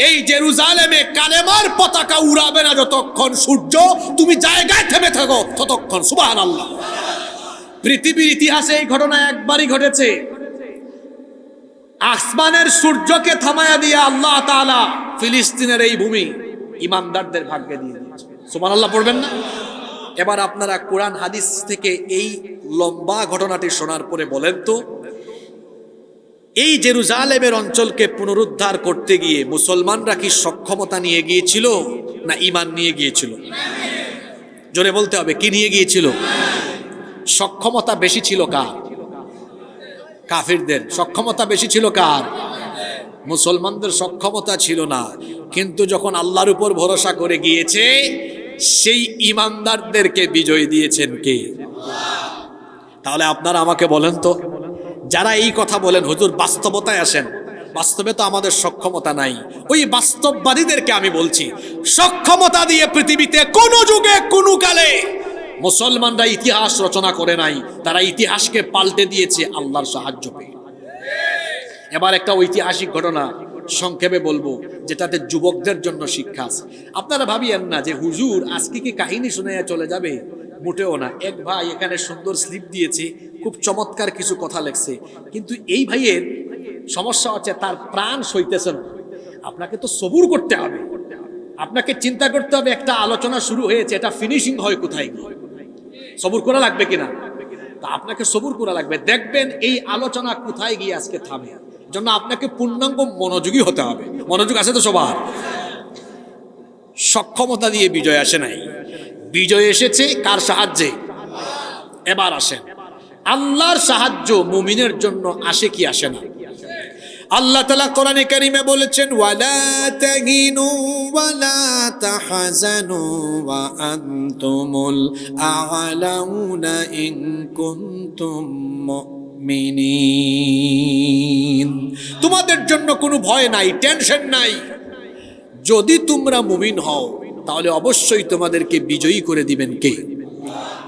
[SPEAKER 1] এই জেরুজালেমে কালেমার পতাকা উড়াবে না যতক্ষণ সূর্য তুমি জায়গায় থেমে থাকো ততক্ষণ। সুবহানাল্লাহ। পৃথিবীর ইতিহাসে এই ঘটনা একবারই ঘটেছে। আসমানের সূর্যকে থামায়া দিয়ে আল্লাহ তাআলা ফিলিস্তিনের এই ভূমি ইমানদারদের ভাগ্যে দিয়ে দিয়েছে। সুবহানাল্লাহ পড়বেন না? এবার আপনারা কোরআন হাদিস থেকে এই লম্বা ঘটনাটি শোনার পরে বলেন তো, এই জেরুজালেমের অঞ্চলকে পুনরুদ্ধার করতে গিয়ে মুসলমানরা কি সক্ষমতা নিয়ে গিয়েছিল না ঈমান নিয়ে গিয়েছিল? জোরে বলতে হবে, কি নিয়ে গিয়েছিল? সক্ষমতা বেশি ছিল কার? কাফিরদের। সক্ষমতা বেশি ছিল কার? মুসলমানদের সক্ষমতা ছিল না। কিন্তু যখন আল্লাহর উপর ভরসা করে গিয়েছে সেই ইমানদারদেরকে বিজয় দিয়েছেন কে? তাহলে আপনারা আমাকে বলেন তো, যারা এই কথা বলেন হুজুর বাস্তবতায় আসেন, বাস্তবে তো আমাদের সক্ষমতা নাই, ওই বাস্তববাদীদেরকে আমি বলছি, সক্ষমতা দিয়ে পৃথিবীতে কোন যুগে কোন কালে মুসলমানরা ইতিহাস রচনা করে নাই, তারা ইতিহাসকে পাল্টে দিয়েছে আল্লাহর সাহায্য পেয়ে। এবার একটা ঐতিহাসিক ঘটনা সংক্ষেপে বলবো, যেটাতে যুবকদের জন্য শিক্ষা আছে। আপনারা ভাবিয়েন না যে হুজুর আজকে কি কাহিনী শুনে চলে যাবে, মোটেও না। এক ভাই এখানে সুন্দর স্লিপ দিয়েছে, খুব চমৎকার কিছু কথা লেখছে, কিন্তু এই ভাইয়ের সমস্যা হচ্ছে তার প্রাণ সইতেছে না। আপনাকে তো সবুর করতে হবে, আপনাকে চিন্তা করতে হবে একটা আলোচনা শুরু হয়েছে, এটা ফিনিশিং হয় কোথায় গিয়ে। সবুর করা লাগবে কিনা? তা আপনাকে সবুর করা লাগবে, দেখবেন এই আলোচনা কোথায় গিয়ে আজকে থামে। জন্য আপনাকে পূর্ণাঙ্গ মনোযোগী হতে হবে। মনোযোগ আছে তো সবার? সক্ষমতা দিয়ে বিজয় আসে নাই, বিজয় এসেছে কার সাহায্যে? এবার আসেন, আল্লাহর সাহায্য মুমিনের জন্য আসে কি আসে না? আল্লাহ তাআলা কোরআনে কারীমে বলেছেন, ওয়ালা তাহিনু ওয়ালা তাহজানু ওয়া আনতুমুল আ'লাউনা ইন কুনতুম মুমিনিন। তোমাদের জন্য কোনো ভয় নাই, টেনশন নাই, যদি তোমরা মুমিন হও তাহলে অবশ্যই তোমাদেরকে বিজয়ী করে দিবেন কে?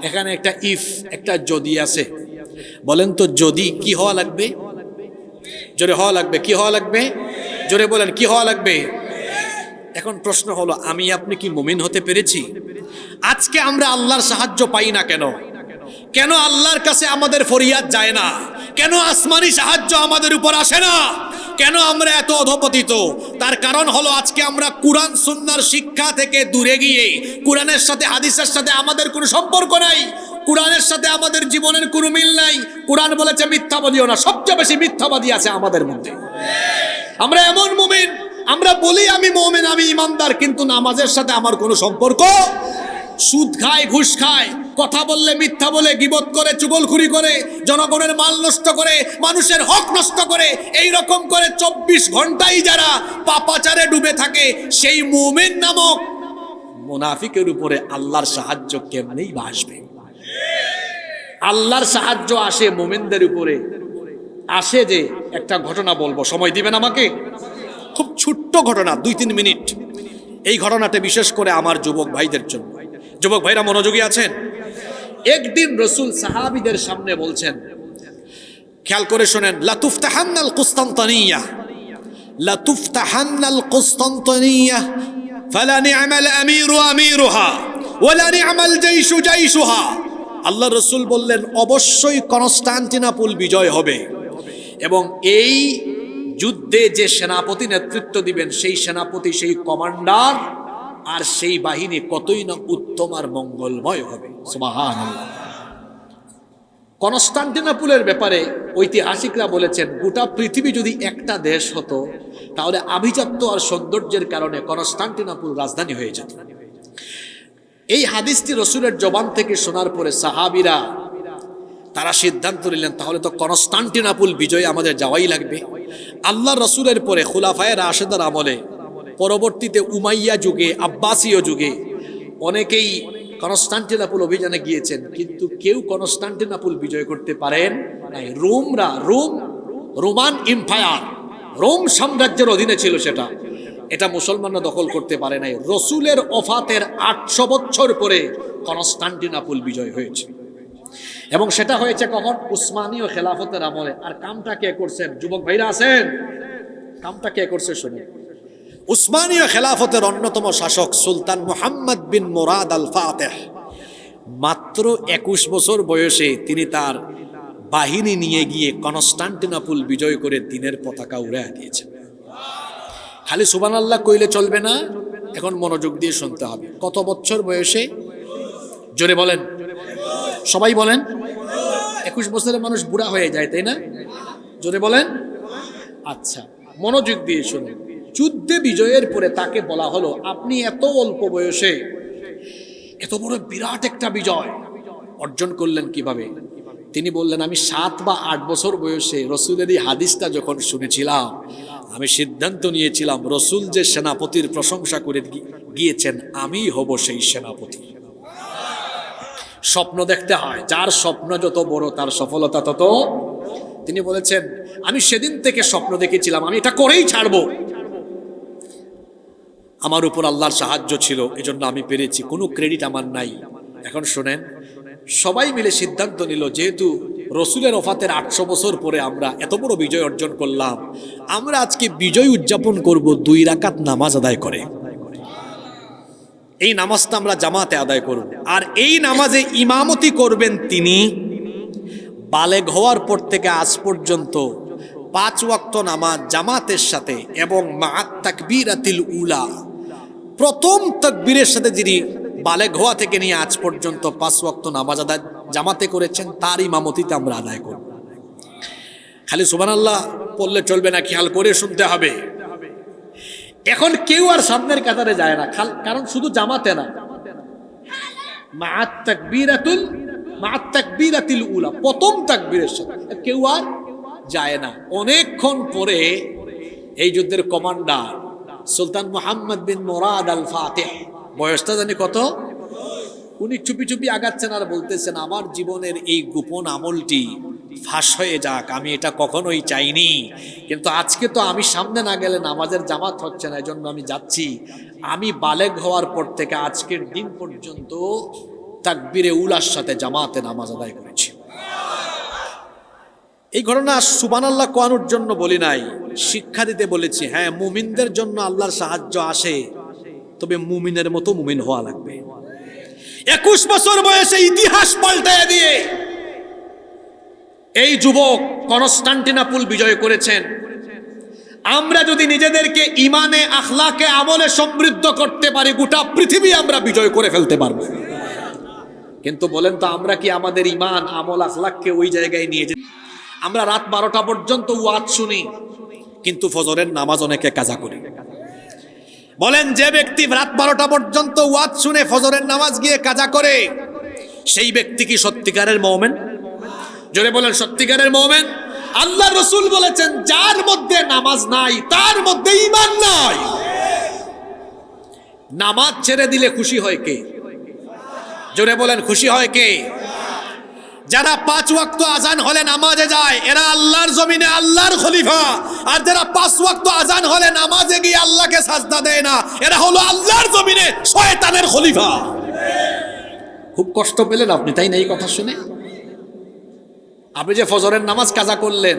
[SPEAKER 1] এখানে একটা ইফ, একটা যদি আছে। বলেন তো যদি কি হওয়া লাগবে? জোরে হওয়া লাগবে। কি হওয়া লাগবে? জোরে বলেন, কি হওয়া লাগবে? এখন প্রশ্ন হলো, আমি আপনি কি মুমিন হতে পেরেছি? আজকে আমরা আল্লাহর সাহায্য পাই না কেন? কেন আল্লাহর কাছে আমাদের ফরিয়াদ যায় না? কেন আসমানি সাহায্য আমাদের উপর আসে না? কেন আমরা এত অধপতিত? তার কারণ হলো আজকে আমরা কুরআন সুন্নাহর শিক্ষা থেকে দূরে গিয়ে, কুরআনের সাথে হাদিসের সাথে আমাদের কোনো সম্পর্ক নাই, কুরআনের সাথে আমাদের জীবনের কোনো মিল নাই। কুরআন বলেছে মিথ্যাবাদীও না, সবচেয়ে বেশি মিথ্যাবাদী আছে আমাদের মধ্যে। আমরা এমন মুমিন, আমরা বলি আমি মুমিন, আমি ইমানদার, কিন্তু নামাজের সাথে আমার কোনো সম্পর্ক। সুদ খায়, ঘুষ খায়, কথা বললে মিথ্যা বলে, গীবত করে, চুগলখুরি করে, জনগণের মাল নষ্ট করে, মানুষের হক নষ্ট করে, এই রকম করে 24 ঘন্টাই যারা পাপাচারে ডুবে থাকে, সেই মুমিন নামক মুনাফিকের উপরে আল্লাহর সাহায্য কেমনেই আসবে? আল্লাহর সাহায্য আসে মুমিনদের উপরে। আসে যে একটা ঘটনা বলবো, সময় দিবেন আমাকে? খুব ছোট্ট ঘটনা, 2-3 মিনিট। এই ঘটনাটা বিশেষ করে আমার যুবক ভাইদের জন্য। যুবক ভাইরা মনোযোগী আছেন? একদিন রাসূল সাহাবীদের সামনে বলছেন, খেয়াল করে শুনেন, লাতুফতাহান্নাল কুসতানতানিয়া, লাতুফতাহান্নাল কুসতানতানিয়া ফালা নি'মাল আমিরু আমিরুহা ওয়ালা নি'মাল জাইশু জাইশুহা। আল্লাহ রাসূল বললেন, অবশ্যই কনস্টান্টিনোপল বিজয় হবে, এবং এই যুদ্ধে যে সেনাপতি নেতৃত্ব দিবেন সেই সেনাপতি, সেই কমান্ডার আর সেই বাহিনী কতই না উত্তম আর মঙ্গলময় হবে। সুবহানাল্লাহ। কনস্টান্টিনোপলের ব্যাপারে ঐতিহাসিকরা বলেছেন, গোটা পৃথিবী যদি একটা দেশ হতো তাহলে আভিজাত্য আর সৌন্দর্যের কারণে কনস্টান্টিনোপল রাজধানী হয়ে যেত। এই হাদিসটি রসুলের জবান থেকে শোনার পরে সাহাবীরা তারা সিদ্ধান্ত নিলেন, তাহলে তো কনস্টান্টিনোপল বিজয় আমাদের যাওয়াই লাগবে। আল্লাহ রসুলের পরে খুলাফায়ে রাশেদার আমলে, পরবর্তীতে উমাইয়া যুগে, আব্বাসীয় যুগে অনেকেই কনস্টান্টিনোপল অভিযানে গিয়েছেন, কিন্তু কেউ কনস্টান্টিনোপল বিজয় করতে পারেন নাই। রোমান এম্পায়ার, রোম সাম্রাজ্যের অধীনে ছিল সেটা, এটা মুসলমানরা দখল করতে পারে নাই। রসুলের ওফাতের 800 বছর পরে কনস্টান্টিনোপল বিজয় হয়েছে, এবং সেটা হয়েছে কখন? উসমানীয় খেলাফতের আমলে। আর কামটা কে করছেন? যুবক ভাইরা আছেন, কামটা কে করছে শুনে। উসমানীয় খেলাফতের অন্যতম শাসক সুলতান মুহাম্মদ বিন মুরাদ আল ফাতেহ মাত্র 21 বছর বয়সে তিনি তার বাহিনী নিয়ে গিয়ে কনস্টান্টিনোপল বিজয় করে দিনের পতাকা উড়াইয়া দিয়েছেন। খালি সুবহানাল্লাহ কইলে চলবে না, এখন মনোযোগ দিয়ে শুনতে হবে। কত বছর বয়সে? জোরে বলেন, সবাই বলেন। 21 বছরের মানুষ বুড়া হয়ে যায়, তাই না? জোরে বলেন। আচ্ছা, মনোযোগ দিয়ে শুনুন। যুদ্ধে বিজয়ের পরে তাকে বলা হলো, আপনি এত অল্প বয়সে এত বড় বিরাট একটা বিজয় অর্জন করলেন কিভাবে? তিনি বললেন, আমি 7 বা 8 বছর বয়সে রসুলের এই হাদিসটা যখন শুনেছিলাম, আমি সিদ্ধান্ত নিয়েছিলাম রসুল যে সেনাপতির প্রশংসা করে গিয়েছেন, আমি হব সেই সেনাপতি। স্বপ্ন দেখতে হয়, যার স্বপ্ন যত বড় তার সফলতা তত। তিনি বলেছেন, আমি সেদিন থেকে স্বপ্ন দেখেছিলাম আমি এটা করেই ছাড়বো। আমার উপর আল্লাহর সাহায্য ছিল, এজন্য আমি পেরেছি, কোনো ক্রেডিট আমার নাই। এখন শোনেন, সবাই মিলে সিদ্ধান্ত নিল, যেহেতু রসুলের ওফাতের 800 বছর পরে আমরা এত বড় বিজয় অর্জন করলাম, আমরা আজকে বিজয় উদযাপন করব 2 রাকাত নামাজ আদায় করে। এই নামাজটা আমরা জামাতে আদায় করব, আর এই নামাজে ইমামতি করবেন তিনি। বালেগ হওয়ার পর থেকে আজ পর্যন্ত 5 ওয়াক্ত নামাজ জামাতের সাথে এবং মা'আত তাকবীরাতিল উলা, প্রথম তাকবীরের সাথে যিনি বালেগ হওয়া থেকে নিয়ে আজ পর্যন্ত 5 ওয়াক্ত নামাজ আদায় জামাতে করেছেন, তার ইমামতিতে আমরা আদায় করব। খালি সুবহানাল্লাহ পড়লে চলবে না, খেয়াল করে শুনতে হবে। এখন কেউ আর সামনের কাতারে যায় না, কারণ শুধু জামাতে না, মা'আত তাকবীরাতিল উলা, প্রথম তাকবীরের সাথে কেউ আর যায় না। অনেকক্ষণ পরে এই যুদ্ধের কমান্ডার সুলতান মুহাম্মদ বিন মুরাদ আল ফাতেহ, বয়সটা জানি কত, উনি চুপি চুপি আগাচ্ছেন আর বলতেছেন, আমার জীবনের এই গোপন আমলটি ফাঁস হয়ে যাক, আমি এটা কখনোই চাইনি, কিন্তু আজকে তো আমি সামনে না গেলে নামাজের জামাত হচ্ছে না, এজন্য আমি যাচ্ছি। আমি বালেগ হওয়ার পর থেকে আজকের দিন পর্যন্ত তাকবীরে উলার সাথে জামাতে নামাজ আদায় করেছি। এই ঘটনা সুবহানাল্লাহ কোয়ানোর জন্য বলি নাই, শিক্ষা দিতে বলেছি। হ্যাঁ, মুমিনদের জন্য আল্লাহর সাহায্য আসে, তবে মুমিনের মতো মুমিন হওয়া লাগবে। 21 বছর বয়সে ইতিহাস পাল্টায় দিয়ে এই যুবক কনস্টান্টিনোপল বিজয় করেছেন। আমরা যদি নিজেদেরকে ইমানে, আখলাকে, আমলে সমৃদ্ধ করতে পারি, গোটা পৃথিবী আমরা বিজয় করে ফেলতে পারবো। কিন্তু বলেন তো, আমরা কি আমাদের ইমান, আমল, আখলাককে ওই জায়গায় নিয়ে যাই? আমরা রাত 12টা পর্যন্ত ওয়াজ শুনি, কিন্তু ফজরের নামাজ অনেকে কাজা করি। বলেন, যে ব্যক্তি রাত 12টা পর্যন্ত ওয়াজ শুনে ফজরের নামাজ গিয়ে কাজা করে, সেই ব্যক্তি কি সত্যিকারের মুমিন? জোরে বলেন, সত্যিকারের মুমিন? আল্লাহ রাসূল বলেছেন, যার মধ্যে নামাজ নাই তার মধ্যে ঈমান নাই। নামাজ ছেড়ে দিলে খুশি হয় কে? জোরে বলেন, খুশি হয় কে? যারা 5 ওয়াক্ত আজান হলে নামাজে যায়, এরা আল্লাহর জমিনে আল্লাহর খলিফা। আর যারা 5 ওয়াক্ত আজান হলে নামাজে গিয়ে আল্লাহকে সাজদা দেয় না, এরা হলো আল্লাহর জমিনে শয়তানের খলিফা। খুব কষ্ট পেলেন আপনি, তাই না এই কথা শুনে? আপনি যে ফজরের নামাজ কাজা করলেন,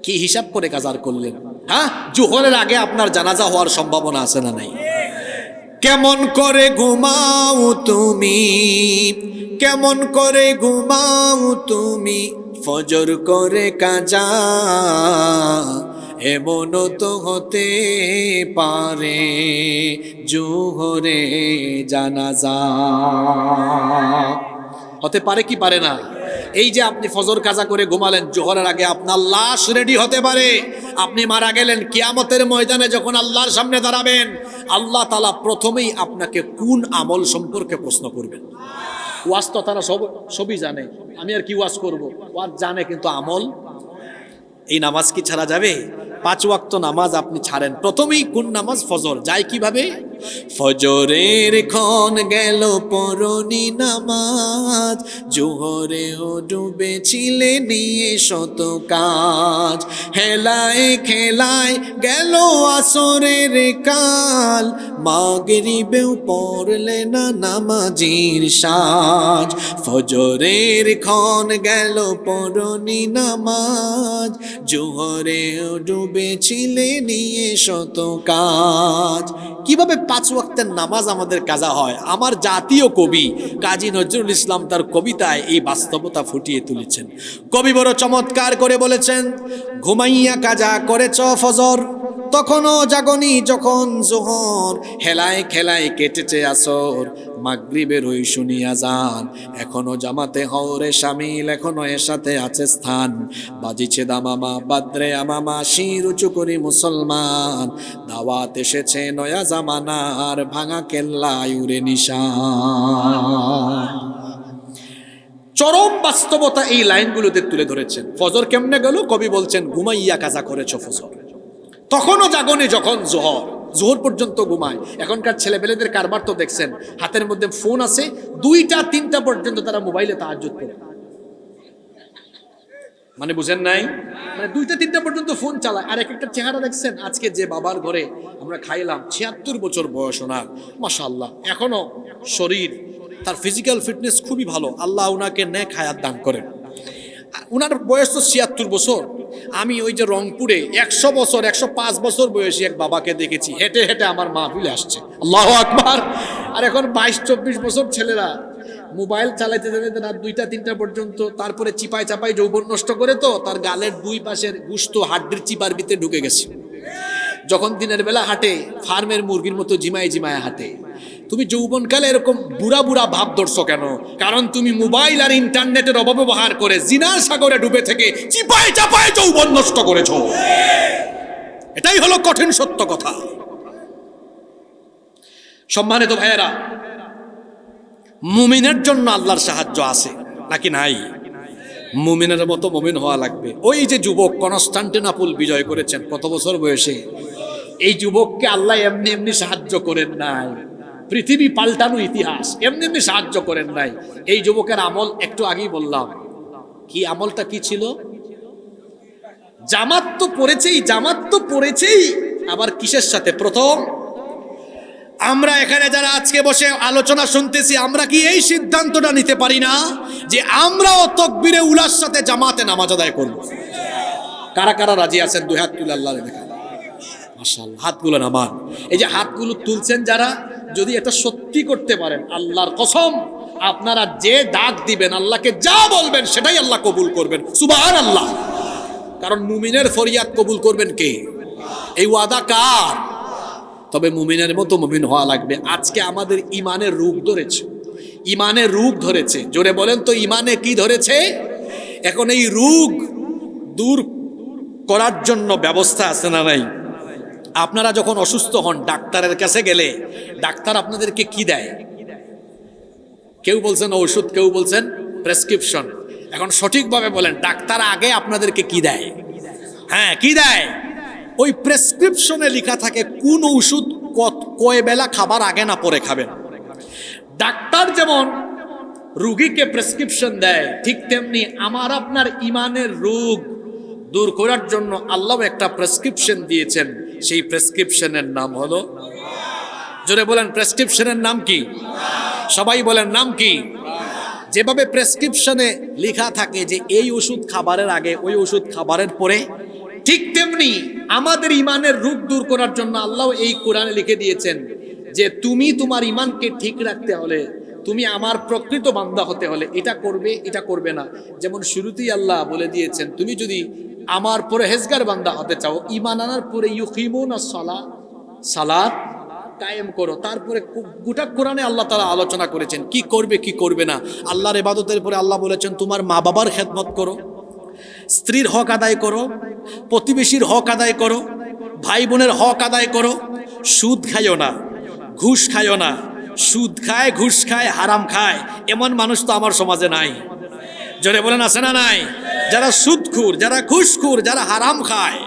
[SPEAKER 1] কি হিসাব করে কাজা করলেন? হ্যাঁ, জোহরের আগে আপনার জানাজা হওয়ার সম্ভাবনা আছে না নাই? কেমন করে ঘুমাও তুমি, কেমন করে ঘুমাও তুমি, ফজর করে কাজা, এমনও তো হতে পারে জোহরে জানাজা। হতে পারে কি পারে না? এই যে আপনি ফজর কাজা করে ঘুমালেন, জোহরের আগে আপনার লাশ রেডি হতে পারে। আপনি মারা গেলেন, কিয়ামতের ময়দানে যখন আল্লাহর সামনে দাঁড়াবেন, আল্লাহ তাআলা প্রথমেই আপনাকে কোন আমল সম্পর্কে প্রশ্ন করবেন। ওয়াজ তো তারা সবই জানে, আমি আর কি ওয়াজ করব? ওয়াজ জানে, কিন্তু আমল, এই নামাজ কি ছাড়া যাবে? 5 ওয়াক্ত নামাজ আপনি ছাড়েন, প্রথমেই কোন নামাজ? ফজর। যায় কিভাবে? ফজরের ক্ষণ গেল পরনি নামাজ, জোহরেও ডুবেছিলে নিয়ে শত কাজ, হেলায় খেলায় গেল আসরের কাল, মাগরিবেও পড়লে না নামাজির সাজ। ফজরের ক্ষণ গেল পরনি নামাজ, জোহরেও ডুবেছিলে নিয়ে শত কাজ। কিভাবে 5 ওয়াক্তের নামাজ আমাদের কাজা হয়? আমার জাতীয় কবি কাজী নজরুল ইসলাম তার কবিতায় এই বাস্তবতা ফুটিয়ে তুলেছেন। কবি বড় চমৎকার করে বলেছেন, ঘুমাইয়া কাজা করেছ ফজর, তখনও জাগনি যখন জোহর, হেলায় খেলায় কেটেছে আসর, মাগরিবের ওই শুনিয়া যান, এখনো জামাতে হওরে শামিল, এখনো এর সাথে আছে স্থান, বাজিছে দামামা বাদ্রে আমামা, শির উঁচু করি মুসলমান, দাওয়াত এসেছে নয়া জামানার, ভাঙা কেল্লায় উড়ে নিশান। চরম বাস্তবতা এই লাইনগুলোতে তুলে ধরেছেন। ফজর কেমনে গেল? কবি বলছেন, ঘুমাইয়া কাজা করেছ ফজর, তখনও জাগনে যখন জোহর, জোহর পর্যন্ত ঘুমায়। এখনকার ছেলেপেলেদের কারবার তো দেখছেন, হাতের মধ্যে ফোন আছে, 2টা 3টা পর্যন্ত তারা মোবাইলে তাহাজ্জুদ করে। মানে বুঝেন নাই? মানে 2টা 3টা পর্যন্ত ফোন চালায়। আর একটা চেহারা দেখছেন, আজকে যে বাবার ঘরে আমরা খাইলাম, 76 বছর বয়স ওনার, মাশাআল্লাহ, এখনো শরীর, তার ফিজিক্যাল ফিটনেস খুবই ভালো, আল্লাহ ওনাকে নেক হায়াত দান করেন। উনার বয়স তো 76 বছর। আমি ওই যে রংপুরে 100 বছর 105 বছর বয়সী এক বাবাকে দেখেছি, হেঁটে হেঁটে আমার মাহফিলে আসছে। আল্লাহু আকবার। আর এখন 22-24 বছর ছেলেরা মোবাইল চালাইতে চালাইতে রাত 2টা 3টা পর্যন্ত, তারপরে চিপায় চাপায় যৌবন নষ্ট করে, তো তার গালের 2 পাশের গুস্ত হাড্ডির চিপার ভিতরে ঢুকে গেছে। যখন দিনের বেলা হাঁটে, ফার্মের মুরগির মতো জিমায় জিমায় হাঁটে। তুমি যৌবনকালে এরকম বুড়া বুড়া ভাব ধরছো কেন? কারণ তুমি মোবাইল আর ইন্টারনেটের অপব্যবহার করে জিনার সাগরে ডুবে থেকে চিপায় চাপায় যৌবন নষ্ট করেছো। এটাই হলো কঠিন সত্য কথা। সম্মানিত ভাইয়েরা, মুমিনের জন্য আল্লাহর সাহায্য আছে নাকি নাই? মুমিনের মতো মুমিন হওয়া লাগবে। ওই যে যুবক কনস্টান্টিনোপল বিজয় করেছেন কত বছর বয়সে, এই যুবককে আল্লাহ এমনি এমনি সাহায্য করেন নাই। পৃথিবী পাল্টানো ইতিহাস, এমনি এমনি সাহায্য করেন নাই। এই যুবকের আমল একটু আগেই বললাম, কি আমলটা কি ছিল? জামাত তো পড়েছেই, আবার কিসের সাথে? প্রথম, আমরা এখানে যারা আজকে বসে আলোচনা শুনতেছি, আমরা কি এই সিদ্ধান্তটা নিতে পারি না যে আমরাও তাকবীরে উলার সাথে জামাতে নামাজ আদায় করব? কারা কারা রাজি আছেন? 2 হাত তুলে আল্লাহরে দেখা। মাশাআল্লাহ, হাতগুলো নামান। এই যে হাতগুলো তুলছেন যারা, যদি এটা সত্যি করতে পারেন, আল্লাহর কসম, আপনারা যে ডাক দিবেন, আল্লাহকে যা বলবেন, সেটাই আল্লাহ কবুল করবেন। সুবহানাল্লাহ। কারণ মুমিনের ফরিয়াদ কবুল করবেন কে? এই ওয়াদা কার? তবে মুমিনের মতো মুমিন হওয়া লাগবে। আজকে আমাদের ইমানের রোগ ধরেছে। জোরে বলেন তো, ইমানে কি ধরেছে? এখন এই রোগ দূর করার জন্য ব্যবস্থা আছে না নাই? আপনারা যখন অসুস্থ হন, ডাক্তারের কাছে গেলে ডাক্তার আপনাদেরকে কি দেয়? কেউ বলছেন ওষুধ, কেউ বলছেন প্রেসক্রিপশন। এখন সঠিকভাবে বলেন, ডাক্তার আগে আপনাদেরকে কি দেয়? হ্যাঁ, কি দেয়? ওই প্রেসক্রিপশনে লেখা থাকে কোন ওষুধ কয় বেলা খাবার আগে না পরে খাবেন। ডাক্তার যেমন রোগীকে প্রেসক্রিপশন দেয়, ঠিক তেমনি আমার আপনার ইমানের রোগ দূর করার জন্য আল্লাহ একটা প্রেসক্রিপশন দিয়েছেন। সেই প্রেসক্রিপশনের নাম হলো, জোরে বলেন, প্রেসক্রিপশনের নাম কি? সবাই বলেন, নাম কি? যেভাবে প্রেসক্রিপশনে লেখা থাকে যে এই ওষুধ খাবারের আগে, ওই ওষুধ খাবারের পরে, ঠিক তেমনি আমাদের ইমানের রোগ দূর করার জন্য আল্লাহ এই কোরআনে লিখে দিয়েছেন যে তুমি তোমার ইমানকে ঠিক রাখতে হলে, তুমি আমার প্রকৃত বান্দা হতে হলে এটা করবে, এটা করবে না। যেমন শুরুতেই আল্লাহ বলে দিয়েছেন, তুমি যদি আমার পরহেজগার বান্দা হতে চাও, ঈমান আনার পরে ইউকিমুনাস সালাত, সালাত কায়েম করো। তারপরে গোটা কোরআনে আল্লাহ তাআলা আলোচনা করেছেন কি করবে কি করবে না। আল্লাহর ইবাদতের পরে আল্লাহ বলেছেন তোমার মা বাবার খেদমত করো, স্ত্রীর হক আদায় করো, প্রতিবেশীর হক আদায় করো, ভাই বোনের হক আদায় করো, সুদ খাইও না, ঘুষ খাইও না। সুদ খায়, ঘুষ খায়, হারাম খায় এমন মানুষ তো আমার সমাজে নাই। জোরে বলেন আছে না নাই? যারা সুদখোর, যারা ঘুষখোর, যারা হারাম খায়,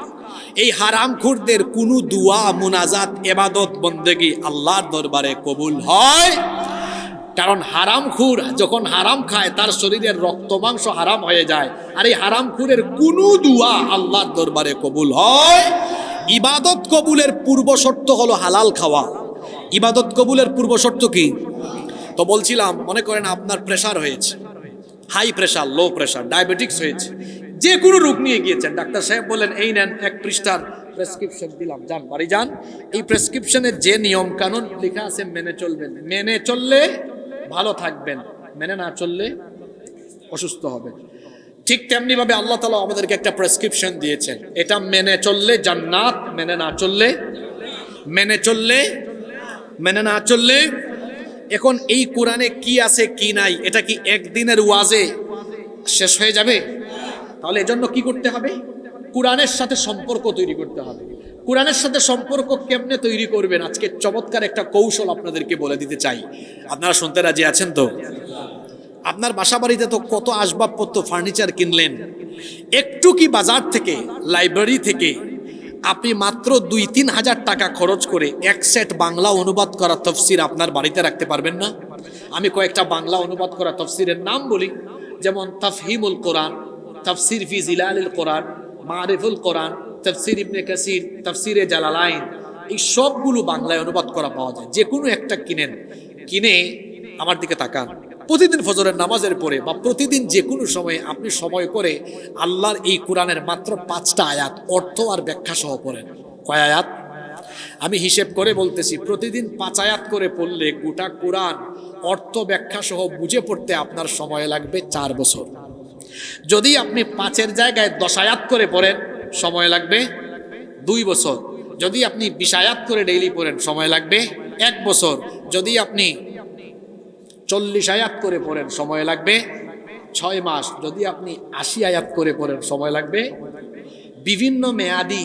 [SPEAKER 1] এই হারামখোরদের কোনো দুয়া, মুনাজাত, ইবাদত, বন্দেগী আল্লাহর দরবারে কবুল হয়। কারণ হারামখোর যখন হারাম খায় তার শরীরের রক্ত মাংস হারাম হয়ে যায়। আর এই হারামখোরের কোনো দুয়া আল্লাহর দরবারে কবুল হয়। ইবাদত কবুলের পূর্ব শর্ত হলো হালাল খাওয়া। ইবাদত কবুলের পূর্ব শর্ত কি? তো বলছিলাম, মনে করেন আপনার প্রেসার হয়েছে, high pressure, low pressure, diabetics হয়েছে, যে কোনো রোগ নিয়ে গিয়েছেন, ডাক্তার সাহেব বলেন এই নেন 1 পৃষ্ঠার প্রেসক্রিপশন দিলাম, যান বাড়ি যান। এই প্রেসক্রিপশনে যে নিয়ম কানুন লেখা আছে মেনে চলবেন। মেনে চললে ভালো থাকবেন, মেনে না চললে অসুস্থ হবেন। ঠিক তেমনি ভাবে আল্লাহ তাআলা আমাদেরকে একটা প্রেসক্রিপশন দিয়েছেন, এটা মেনে চললে জান্নাত, মেনে না চললে, মেনে চললে, মেনে না চললে। এখন এই কোরআনে কি আছে কি নাই এটা কি একদিনের ওয়াজে শেষ হয়ে যাবে? তাহলে এজন্য কি করতে হবে? কোরআনের সাথে সম্পর্ক তৈরি করতে হবে। কোরআনের সাথে সম্পর্ক কেমনে তৈরি করবেন আজকে চমৎকার একটা কৌশল আপনাদেরকে বলে দিতে চাই। আপনারা শুনতে রাজি আছেন তো? আপনার বাসা বাড়িতে তো কত আসবাবপত্র, ফার্নিচার কিনলেন, একটু কি বাজার থেকে, লাইব্রেরি থেকে আপনি মাত্র 2-3 হাজার টাকা খরচ করে 1 সেট বাংলা অনুবাদ করা তফসির আপনার বাড়িতে রাখতে পারবেন না? আমি কয়েকটা বাংলা অনুবাদ করা তফসিরের নাম বলি, যেমন তাফহিমুল কোরআন, তাফসির ফি জিলালিল কোরআন, মারিফুল কোরআন, তাফসির ইবনে কাসির, তাফসিরে জালালাইন, এই সবগুলো বাংলায় অনুবাদ করা পাওয়া যায়। যে কোনো একটা কিনেন, কিনে আমার দিকে তাকান। প্রতিদিন ফজরের নামাজের পরে বা প্রতিদিন যে কোনো সময়ে আপনি সময় করে আল্লাহর এই কোরআনের মাত্র 5টা আয়াত অর্থ আর ব্যাখ্যা সহ পড়েন। কয় আয়াত? আমি হিসেব করে বলতেছি, প্রতিদিন 5 আয়াত করে পড়লে গোটা কোরআন অর্থ ব্যাখ্যা সহ বুঝে পড়তে আপনার সময় লাগবে 4 বছর। যদি আপনি 5-এর জায়গায় 10 আয়াত করে পড়েন সময় লাগবে 2 বছর। যদি আপনি 20 আয়াত করে ডেইলি পড়েন সময় লাগবে 1 বছর। যদি আপনি 40 আয়াত করে পড়েন সময় লাগবে 6 মাস। যদি আপনি 80 আয়াত করে পড়েন সময় লাগবে। বিভিন্ন মেয়াদি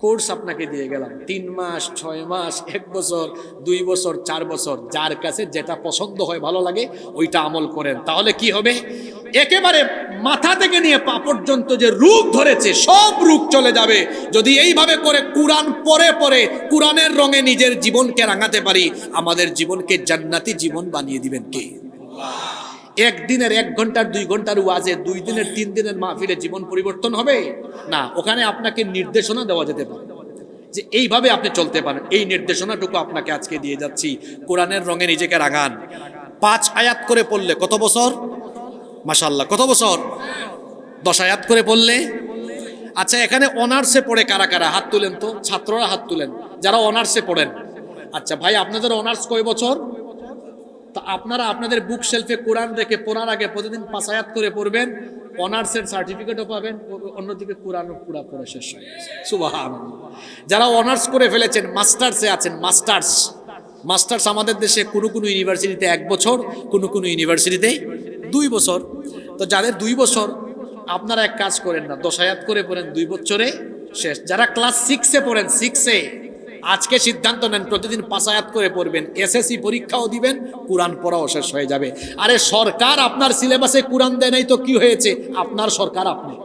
[SPEAKER 1] কোর্স আপনাকে দিয়ে গেলাম, 3 মাস, 6 মাস, 1 বছর, 2 বছর, 4 বছর। যার কাছে যেটা পছন্দ হয়, ভালো লাগে, ওইটা আমল করেন। তাহলে কি হবে? একেবারে মাথা থেকে নিয়ে পা পর্যন্ত যে রোগ ধরেছে সব রোগ চলে যাবে। যদি এইভাবে করে কোরআন পড়ে পড়ে কোরআনের রঙে নিজের জীবনকে রাঙাতে পারি, আমাদের জীবনকে জান্নাতি জীবন বানিয়ে দিবেন কে? একদিনের 1 ঘন্টার 2 ঘন্টার ওয়াজে 2 দিনের 3 দিনের মাহফিলে জীবন পরিবর্তন হবে না। ওখানে আপনাকে নির্দেশনা দেওয়া যেতে পারে যে এইভাবে আপনি চলতে পারেন। এই নির্দেশনাটুকু আপনাকে আজকে দিয়ে যাচ্ছি। কোরআনের রঙে নিজেকে রাঙান। 5 আয়াত করে পড়লে কত বছর? মাশাআল্লাহ, কত বছর? 10 আয়াত করে পড়লে। আচ্ছা, এখানে অনার্সে পড়ে কারা কারা? হাত তুলেন তো, ছাত্ররা হাত তুলেন যারা অনার্সে পড়েন। আচ্ছা ভাই, আপনাদের অনার্স কয় বছর? তো আপনারা আপনাদের বুক শেলফে কোরআন রেখে পড়ার আগে প্রতিদিন 5 আয়াত করে পড়বেন, অনার্সের সার্টিফিকেটও পাবেন, অন্যদিকে কোরআনও পুরা পড়া শেষ হয়ে গেছে। সুবহানাল্লাহ। যারা অনার্স করে ফেলেছেন, মাস্টার্সে আছেন, মাস্টার্স আমাদের দেশে কোনো কোনো ইউনিভার্সিটিতে 1 বছর, কোনো কোনো ইউনিভার্সিটিতে 2 বছর। তো যাদের 2 বছর, আপনারা এক কাজ করেন না, 10 আয়াত করে পড়েন, 2 বছরে শেষ। যারা ক্লাস 6-এ পড়েন, 6-এ আজকে সিদ্ধান্ত নেন প্রতিদিন 5 আয়াত করে পড়বেন। এসএসসি পরীক্ষাও দিবেন, কোরআন পড়াও শেষ হয়ে যাবে। আরে সরকার আপনার সিলেবাসে কোরআন দেয় নাই তো কি হয়েছে? আপনার সরকার আপনি,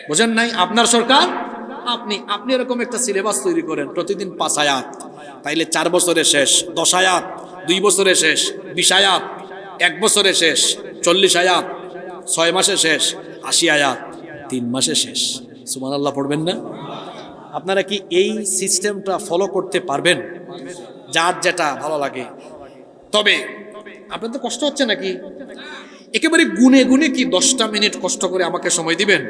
[SPEAKER 1] বুঝেন নাই? আপনার সরকার আপনি। আপনি এরকম একটা সিলেবাস তৈরি করেন, প্রতিদিন 5 আয়াত, তাইলে 4 বছরে শেষ। 10 আয়াত 2 বছরে শেষ। 20 আয়াত 1 বছরে শেষ। 40 আয়াত 6 মাসে শেষ। 80 আয়াত 3 মাসে শেষ। সুবহানাল্লাহ পড়বেন না? আপনারা কি এই সিস্টেমটা ফলো করতে পারবেন? যার যেটা ভালো লাগে। তবে আপনাদের কষ্ট হচ্ছে নাকি? একেবারে গুনে গুনে কি 10টা মিনিট কষ্ট করে আমাকে সময় দিবেন?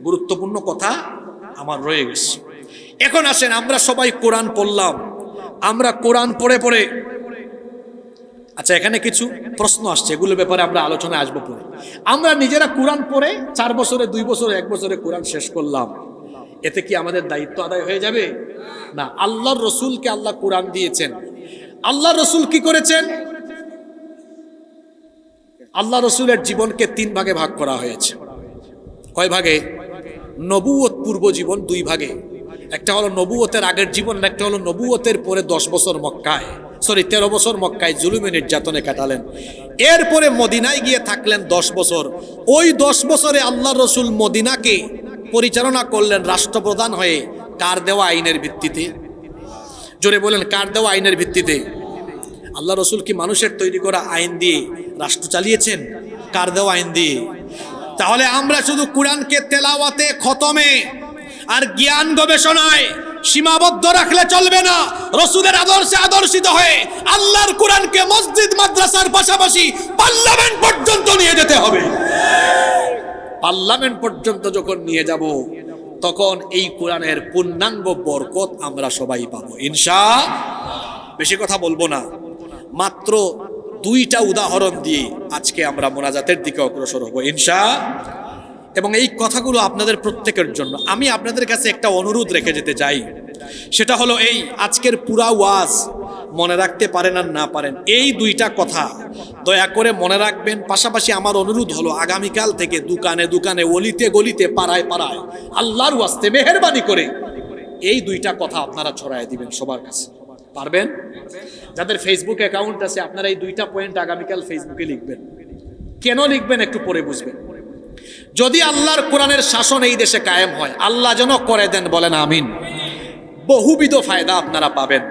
[SPEAKER 1] গুরুত্বপূর্ণ কথা আমার রয়ে গেছে। এখন আসেন, আমরা সবাই কোরআন পড়লাম। আমরা কোরআন পড়ে পড়ে আচ্ছা, এখানে কিছু প্রশ্ন আসছে, এগুলোর ব্যাপারে আমরা আলোচনায় আসবো পরে। আমরা নিজেরা কোরআন পড়ে 4 বছরে, 2 বছরে, 1 বছরে কোরআন শেষ করলাম, এতে কি আমাদের দায়িত্ব আদায় হয়ে যাবে? না। আল্লাহর রসুলকে আল্লাহ কোরআন দিয়েছেন। আল্লাহর রসুল কি করেছেন? আল্লাহ রসুলের জীবনকে 3 ভাগে ভাগ করা হয়েছে। কয় ভাগে? নবুয়ত পূর্ব জীবন 2 ভাগে। একটা হলো নবুয়তের আগের জীবন, একটা হলো নবুয়তের পরে 10 বছর মক্কায়, 13 বছর মক্কায় জুলুমে নির্যাতনে কাটালেন। এরপরে মদিনায় গিয়ে থাকলেন 10 বছর। ওই 10 বছরে আল্লাহ রসুল মদিনাকে পরিচালনা করলেন রাষ্ট্রপ্রধান হয়ে। কার দেওয়া আইনের ভিত্তিতে? জোরে বলেন, কার দেওয়া আইনের ভিত্তিতে? আল্লাহ রসুল কি মানুষের তৈরি করা আইন দিয়ে রাষ্ট্র চালিয়েছেন? কার দেওয়া আইন দিয়ে? তাহলে আমরা শুধু কোরআনকে তেলাওয়াতে, খতমে আর জ্ঞান গবেষণায় সীমাবদ্ধ রাখলে চলবে না। রসুলের আদর্শে আদর্শিত হয়ে আল্লাহর কোরআনকে মসজিদ মাদ্রাসার পাশাপাশি পার্লামেন্ট পর্যন্ত নিয়ে যেতে হবে। পার্লামেন্ট পর্যন্ত যখন নিয়ে যাব, তখন এই কোরআনের পূর্ণাঙ্গ বরকত আমরা সবাই পাবো ইনশাআল্লাহ। বেশি কথা বলবো না, মাত্র 2টা উদাহরণ দিয়ে আজকে আমরা মোনাজাতের দিকে অগ্রসর হব ইনশাআল্লাহ। এবং এই কথাগুলো আপনাদের প্রত্যেকের জন্য আমি আপনাদের কাছে একটা অনুরোধ রেখে যেতে চাই। সেটা হলো এই, আজকের পুরা ওয়াজ মনে রাখতে পারেন আর না পারেন, এই 2টা কথা দয়া করে মনে রাখবেন। পাশাপাশি আমার অনুরোধ হলো, আগামীকাল থেকে দোকানে দোকানে, অলিতে গলিতে, পাড়ায় পাড়ায় আল্লাহর ওয়াস্তে মেহেরবানি করে এই 2টা কথা আপনারা ছড়ায় দিবেন সবার কাছে। পারবেন? যাদের ফেসবুক অ্যাকাউন্ট আছে, আপনারা এই 2টা পয়েন্ট আগামীকাল ফেসবুকে লিখবেন। কেন লিখবেন একটু পরে বুঝবেন। যদি আল্লাহর কোরআনের শাসন এই দেশে কায়েম হয়, আল্লাহ যেন করে দেন, বলেন আমিন। বহুবিধ ফায়দা আপনারা পাবেন।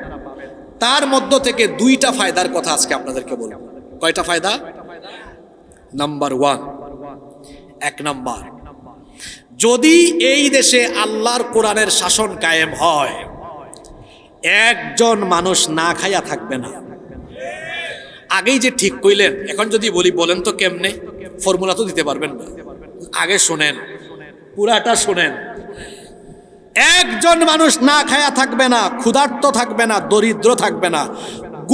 [SPEAKER 1] তার মধ্য থেকে 2টা ফায়দার কথা আজকে আপনাদেরকে বলব। কয়টা ফায়দা? নাম্বার 1, 1 নাম্বার, যদি এই দেশে আল্লাহর কোরআনের শাসন কায়েম হয়, একজন মানুষ না খাইয়া থাকবে না। আগেই যে ঠিক কইলেন, এখন যদি বলি বলেন তো কেমনে? ফর্মুলা তো দিতে পারবেন না। আগে শোনেন, পুরাটা শোনেন। একজন মানুষ না খায়া থাকবে না, ক্ষুধার্ত থাকবে না, দরিদ্র থাকবে না,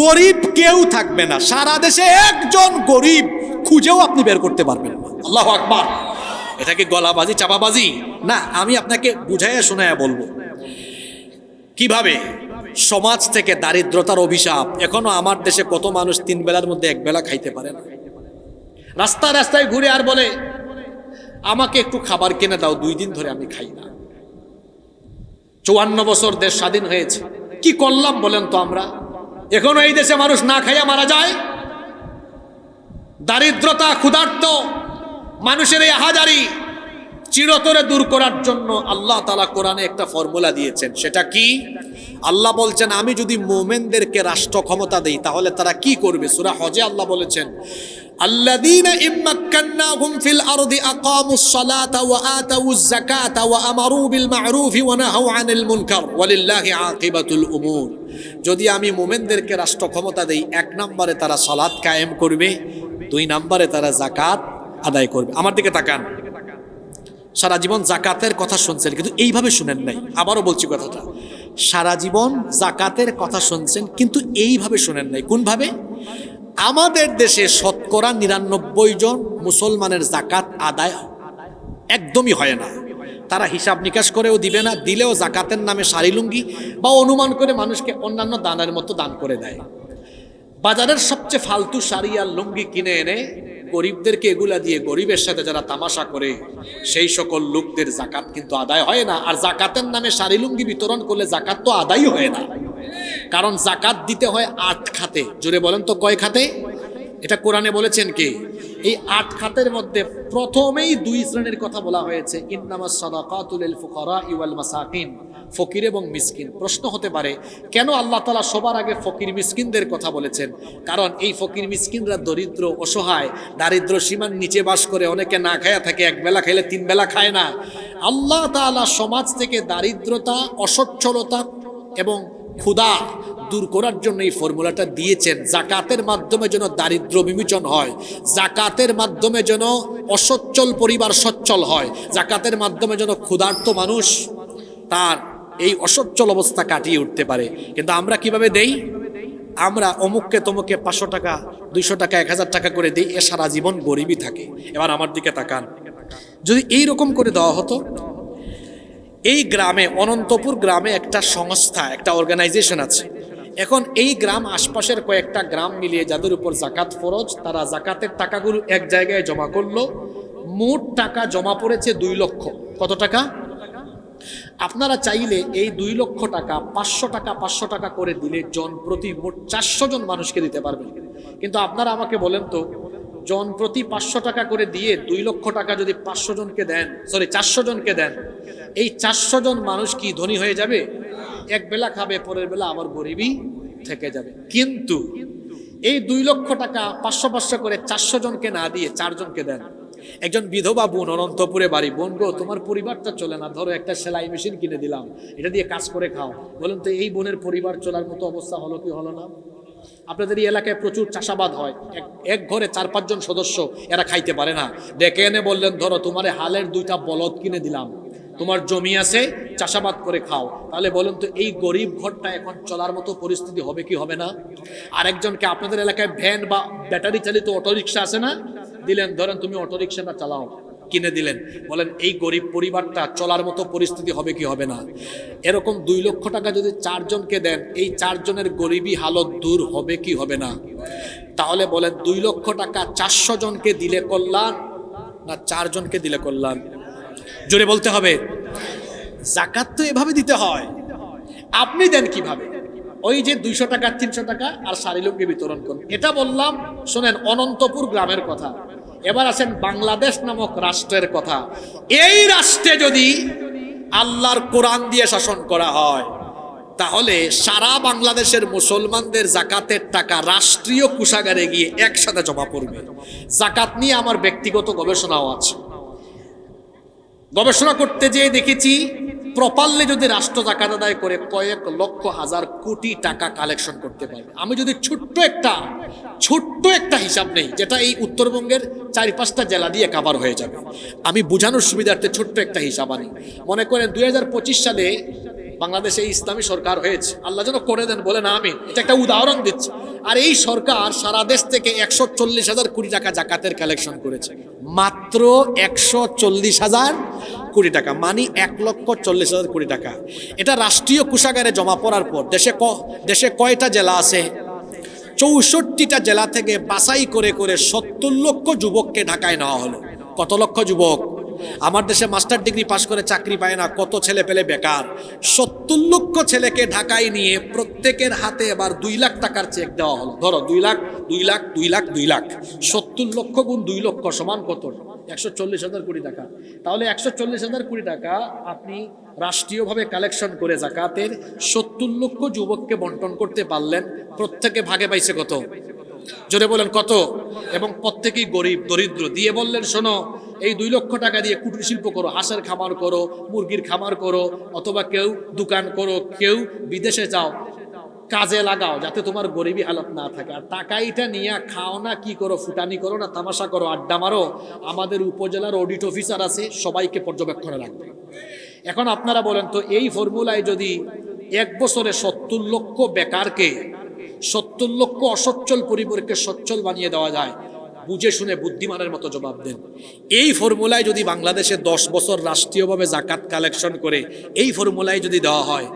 [SPEAKER 1] গরিব কেউ থাকবে না। সারা দেশে একজন গরিব খুঁজেও আপনি বের করতে পারবেন না। আল্লাহু আকবার। এটা কি গলাবাজি, চাপাবাজি? না, আমি আপনাকে বুঝাইয়া শোনাইয়া বলবো কিভাবে সমাজ থেকে দারিদ্রতার অভিশাপ। এখনো আমার দেশে কত মানুষ 3 বেলার মধ্যে 1 বেলা খাইতে পারে না। রাস্তায় রাস্তায় ঘুরে আর বলে, আমাকে একটু খাবার কিনে দাও, 2 দিন ধরে আমি খাই না। 54 বছর দেশ স্বাধীন হয়েছে, কি করলাম বলেন তো আমরা? এখনো এই দেশে মানুষ না খাইয়া মারা যায়। দারিদ্রতা, ক্ষুধার্ত মানুষের এই হাজারি চিরতরে দূর করার জন্য আল্লাহ তাআলা কোরআনে একটা ফর্মুলা দিয়েছেন। সেটা কি? আল্লাহ বলছেন, আমি যদি মুমিনদেরকে রাষ্ট্র ক্ষমতা দেই তাহলে তারা কি করবে? সূরা হজে আল্লাহ বলেছেন, আল্লাযীনা ইম্মাক্কান্নাহুম ফিল আরদি আকামুস সালাতা ওয়া আতাউজ যাকাতা ওয়া আমারু বিল মা'রুফি ওয়া নাহাউ আনিল মুনকার ওয়ালিল্লাহি আকিবাতুল উমুর। যদি আমি মুমিনদেরকে রাষ্ট্র ক্ষমতা দেই, 1 নম্বরে তারা সালাত কায়েম করবে, 2 নম্বরে তারা যাকাত আদায় করবে। আমার দিকে তাকান। সারা জীবন যাকাতের কথা শুনছেন, কিন্তু এইভাবে শুনেন নাই। আবারও বলছি কথাটা, সারা জীবন যাকাতের কথা শুনছেন, কিন্তু এইভাবে শুনেন নাই। কোনভাবে? আমাদের দেশে 99% জন মুসলমানের যাকাত আদায় একদমই হয় না। তারা হিসাব নিকাশ করেও দিবে না, দিলেও যাকাতের নামে শাড়ি লুঙ্গি বা অনুমান করে মানুষকে অন্যান্য দানের মতো দান করে দেয়। বাজারের সবচেয়ে ফালতু শাড়ি আর লুঙ্গি কিনে এনে গরিবদেরকে এগুলা দিয়ে, গরিবের সাথে যারা তামাশা করে, সেই সকল লোকদের যাকাত কিন্তু আদায় হয় না। আর যাকাতের নামে শাড়ি লুঙ্গি বিতরণ করলে যাকাত তো আদায়ই হয় না, কারণ যাকাত দিতে হয় 8 খাতে। জোরে বলেন তো কয় খাতে? এটা কোরআনে বলেছেন কে? এই 8 খাতের মধ্যে প্রথমেই 2 শ্রেণীর কথা বলা হয়েছে, ইন্নামাস সাদাকাতু লিল ফুকারা ওয়াল মাসাকিন, ফকির এবং মিসকিন। প্রশ্ন হতে পারে, কেন আল্লাহ তাআলা সবার আগে ফকির মিসকিনদের কথা বলেছেন? কারণ এই ফকির মিসকিনরা দরিদ্র, অসহায়, দারিদ্র সীমার নিচে বাস করে, অনেকে না খায়া থাকে, 1 বেলা খাইলে 3 বেলা খায় না। আল্লাহ তাআলা সমাজ থেকে দারিদ্রতা, অসচ্ছলতা এবং ক্ষুধা দূর করার জন্য এই ফর্মুলাটা দিয়েছেন। যাকাতের মাধ্যমে যেন দারিদ্র বিমোচন হয়, যাকাতের মাধ্যমে যেন অসচ্ছল পরিবার সচ্ছল হয়, যাকাতের মাধ্যমে যেন ক্ষুধার্ত মানুষ তার এই অসচ্ছল অবস্থা কাটিয়ে উঠতে পারে। কিন্তু আমরা কিভাবে দেই? আমরা অমুককে তমুককে 500 টাকা 200 টাকা 1000 টাকা করে দিই, এ সারা জীবন গরিবই থাকে। এবার আমার দিকে তাকান, যদি এই রকম করে দেওয়া হতো, এই গ্রামে অনন্তপুর গ্রামে একটা সংস্থা, একটা অর্গানাইজেশন আছে। এখন এই গ্রাম আশপাশের কয়েকটা গ্রাম মিলিয়ে যাদের উপর জাকাত ফরজ, তারা জাকাতের টাকাগুলো এক জায়গায় জমা করলো। মোট টাকা জমা পড়েছে 2 লক্ষ। কত টাকা? আপনারা চাইলে এই 2 লক্ষ টাকা 500 টাকা 500 টাকা করে দিলে জন প্রতি মোট 400 জন মানুষকে দিতে পারবেন। কিন্তু আপনারা আমাকে বলেন তো, জন প্রতি 500 টাকা করে দিয়ে 2 লক্ষ টাকা যদি 500 জনকে দেন, 400 জনকে দেন, এই 400 জন মানুষ কি ধনী হয়ে যাবে? এক বেলা খাবে, পরের বেলা আবার গরিবই থেকে যাবে। কিন্তু এই 2 লক্ষ টাকা 500 করে 400 জনকে না দিয়ে 4 জনকে দেন। একজন বিধবা বোন, অনন্তপুরে বাড়ি, বোন গো তোমার পরিবারটা চলে না, ধরো একটা সেলাই মেশিন কিনে দিলাম, এটা দিয়ে কাজ করে খাও। বলুন তো এই বোনের পরিবার চলার মতো অবস্থা হলো কি হলো না? আপনাদের এই এলাকায় প্রচুর চাষাবাদ হয়, এক ঘরে 4-5 জন সদস্য, এরা খাইতে পারে না। ডেকে এনে বললেন ধরো তোমার হালের 2টা বলদ কিনে দিলাম, তোমার জমি আছে, চাষাবাদ করে খাও। তাহলে বলুন তো এই গরিব ঘরটা এখন চলার মতো পরিস্থিতি হবে কি হবে না? আরেকজনকে আপনাদের এলাকায় ভ্যান বা ব্যাটারি চালিত অটোরিকশা আছে না, দিলেন, ধরেন তুমি অটোরিকশাটা চালাও, কিনে দিলেন। বলেন এই গরিব পরিবারটা চলার মতো পরিস্থিতি হবে কি হবে না? এরকম 2 লক্ষ টাকা যদি 4 জনকে দেন, এই 4 জনের গরিবী হালত দূর হবে কি হবে না? তাহলে বলেন 2 লক্ষ টাকা 400 জনকে দিলে কল্যাণ না 4 জনকে দিলে কল্যাণ? জোরে বলতে হবে। জাকাত তো এভাবে দিতে হয়। আপনি দেন কিভাবে? ওই যে 200 টাকা 300 টাকা আর সারি লোককে বিতরণ করুন। এটা বললাম, শোনেন, অনন্তপুর গ্রামের কথা। এবার আসেন বাংলাদেশ নামক রাষ্ট্রের কথা। এই রাষ্ট্রে যদি আল্লাহর কোরআন দিয়ে শাসন করা হয়, তাহলে সারা বাংলাদেশের মুসলমানদের জাকাতের টাকা রাষ্ট্রীয় কোষাগারে গিয়ে একসাথে জমা পড়বে। জাকাত নিয়ে আমার ব্যক্তিগত গবেষণাও আছে। গবেষণা করতে যেয়ে দেখেছি, প্রপারলি যদি রাষ্ট্র জাকাত আদায় করে কয়েক লক্ষ হাজার কোটি টাকা কালেকশন করতে পারবে। আমি যদি ছোট্ট একটা হিসাব নেই, যেটা এই উত্তরবঙ্গের 4-5টা জেলা দিয়ে কভার হয়ে যাবে, আমি বোঝানোর সুবিধার্থে ছোট্ট একটা হিসাব আনি। মনে করেন 2025 সালে বাংলাদেশে ইসলামী সরকার হয়েছে, আল্লাহ যেন করে দেন, বলে না আমিন। এটা একটা উদাহরণ দিচ্ছি। আর এই সরকার সারা দেশ থেকে 140,000 কোটি টাকা জাকাতের কালেকশন করেছে। মাত্র 140,000 কোটি টাকা, মানে 1,40,000 কোটি টাকা। এটা রাষ্ট্রীয় কোষাগারে জমা পড়ার পর দেশে কয়টা জেলা আছে? 64টা জেলা থেকে বাছাই করে 70 লক্ষ যুবককে ঢাকায় নেওয়া হলো। কত লক্ষ যুবক? আমার দেশে মাস্টার ডিগ্রি পাশ করে চাকরি পায় না, কত ছেলে পেলে বেকার। 70 লক্ষ ছেলেকে ঢাকায় নিয়ে প্রত্যেকের হাতে এবার 2 লাখ টাকার চেক দেওয়া হলো। ধরো 2 লাখ 2 লাখ 2 লাখ 2 লাখ, 70 লক্ষ গুণ 2 লক্ষ সমান কত? 140,000 কোটি টাকা। তাহলে 140,000 কোটি টাকা আপনি রাষ্ট্রীয়ভাবে কালেকশন করে জাকাতের 70 লক্ষ যুবককে বন্টন করতে পারলেন। প্রত্যেকে ভাগে পাইছে কত? জোরে বলেন কত? এবং প্রত্যেকেই গরিব দরিদ্র। দিয়ে বললেন শোনো, এই 2 লক্ষ টাকা দিয়ে কুটির শিল্প করো, হাঁসের খামার করো, মুরগির খামার করো, অথবা কেউ দোকান করো, কেউ বিদেশে যাও, কাজে লাগাও, যাতে তোমার গরিবী হালত না থাকে। আর টাকা এটা নিয়ে খাও না, কি করো, ফুটানি করো না, তামাশা করো, আড্ডা মারো। আমাদের উপজেলার অডিট অফিসার আছে, সবাইকে পর্যবেক্ষণে রাখবে। এখন আপনারা বলেন তো, এই ফর্মুলায় যদি 1 বছরে 70 লক্ষ বেকারকে, 70 লক্ষ অসচ্ছল পরিবারকে সচ্ছল বানিয়ে দেওয়া যায়, বুঝে শুনে বুদ্ধিমানের মতো জবাব দেন। এই ফর্মুলায় যদি বাংলাদেশে 10 বছর রাষ্ট্রীয়ভাবে জাকাত কালেকশন করে এই ফর্মুলায় যদি দেওয়া হয়,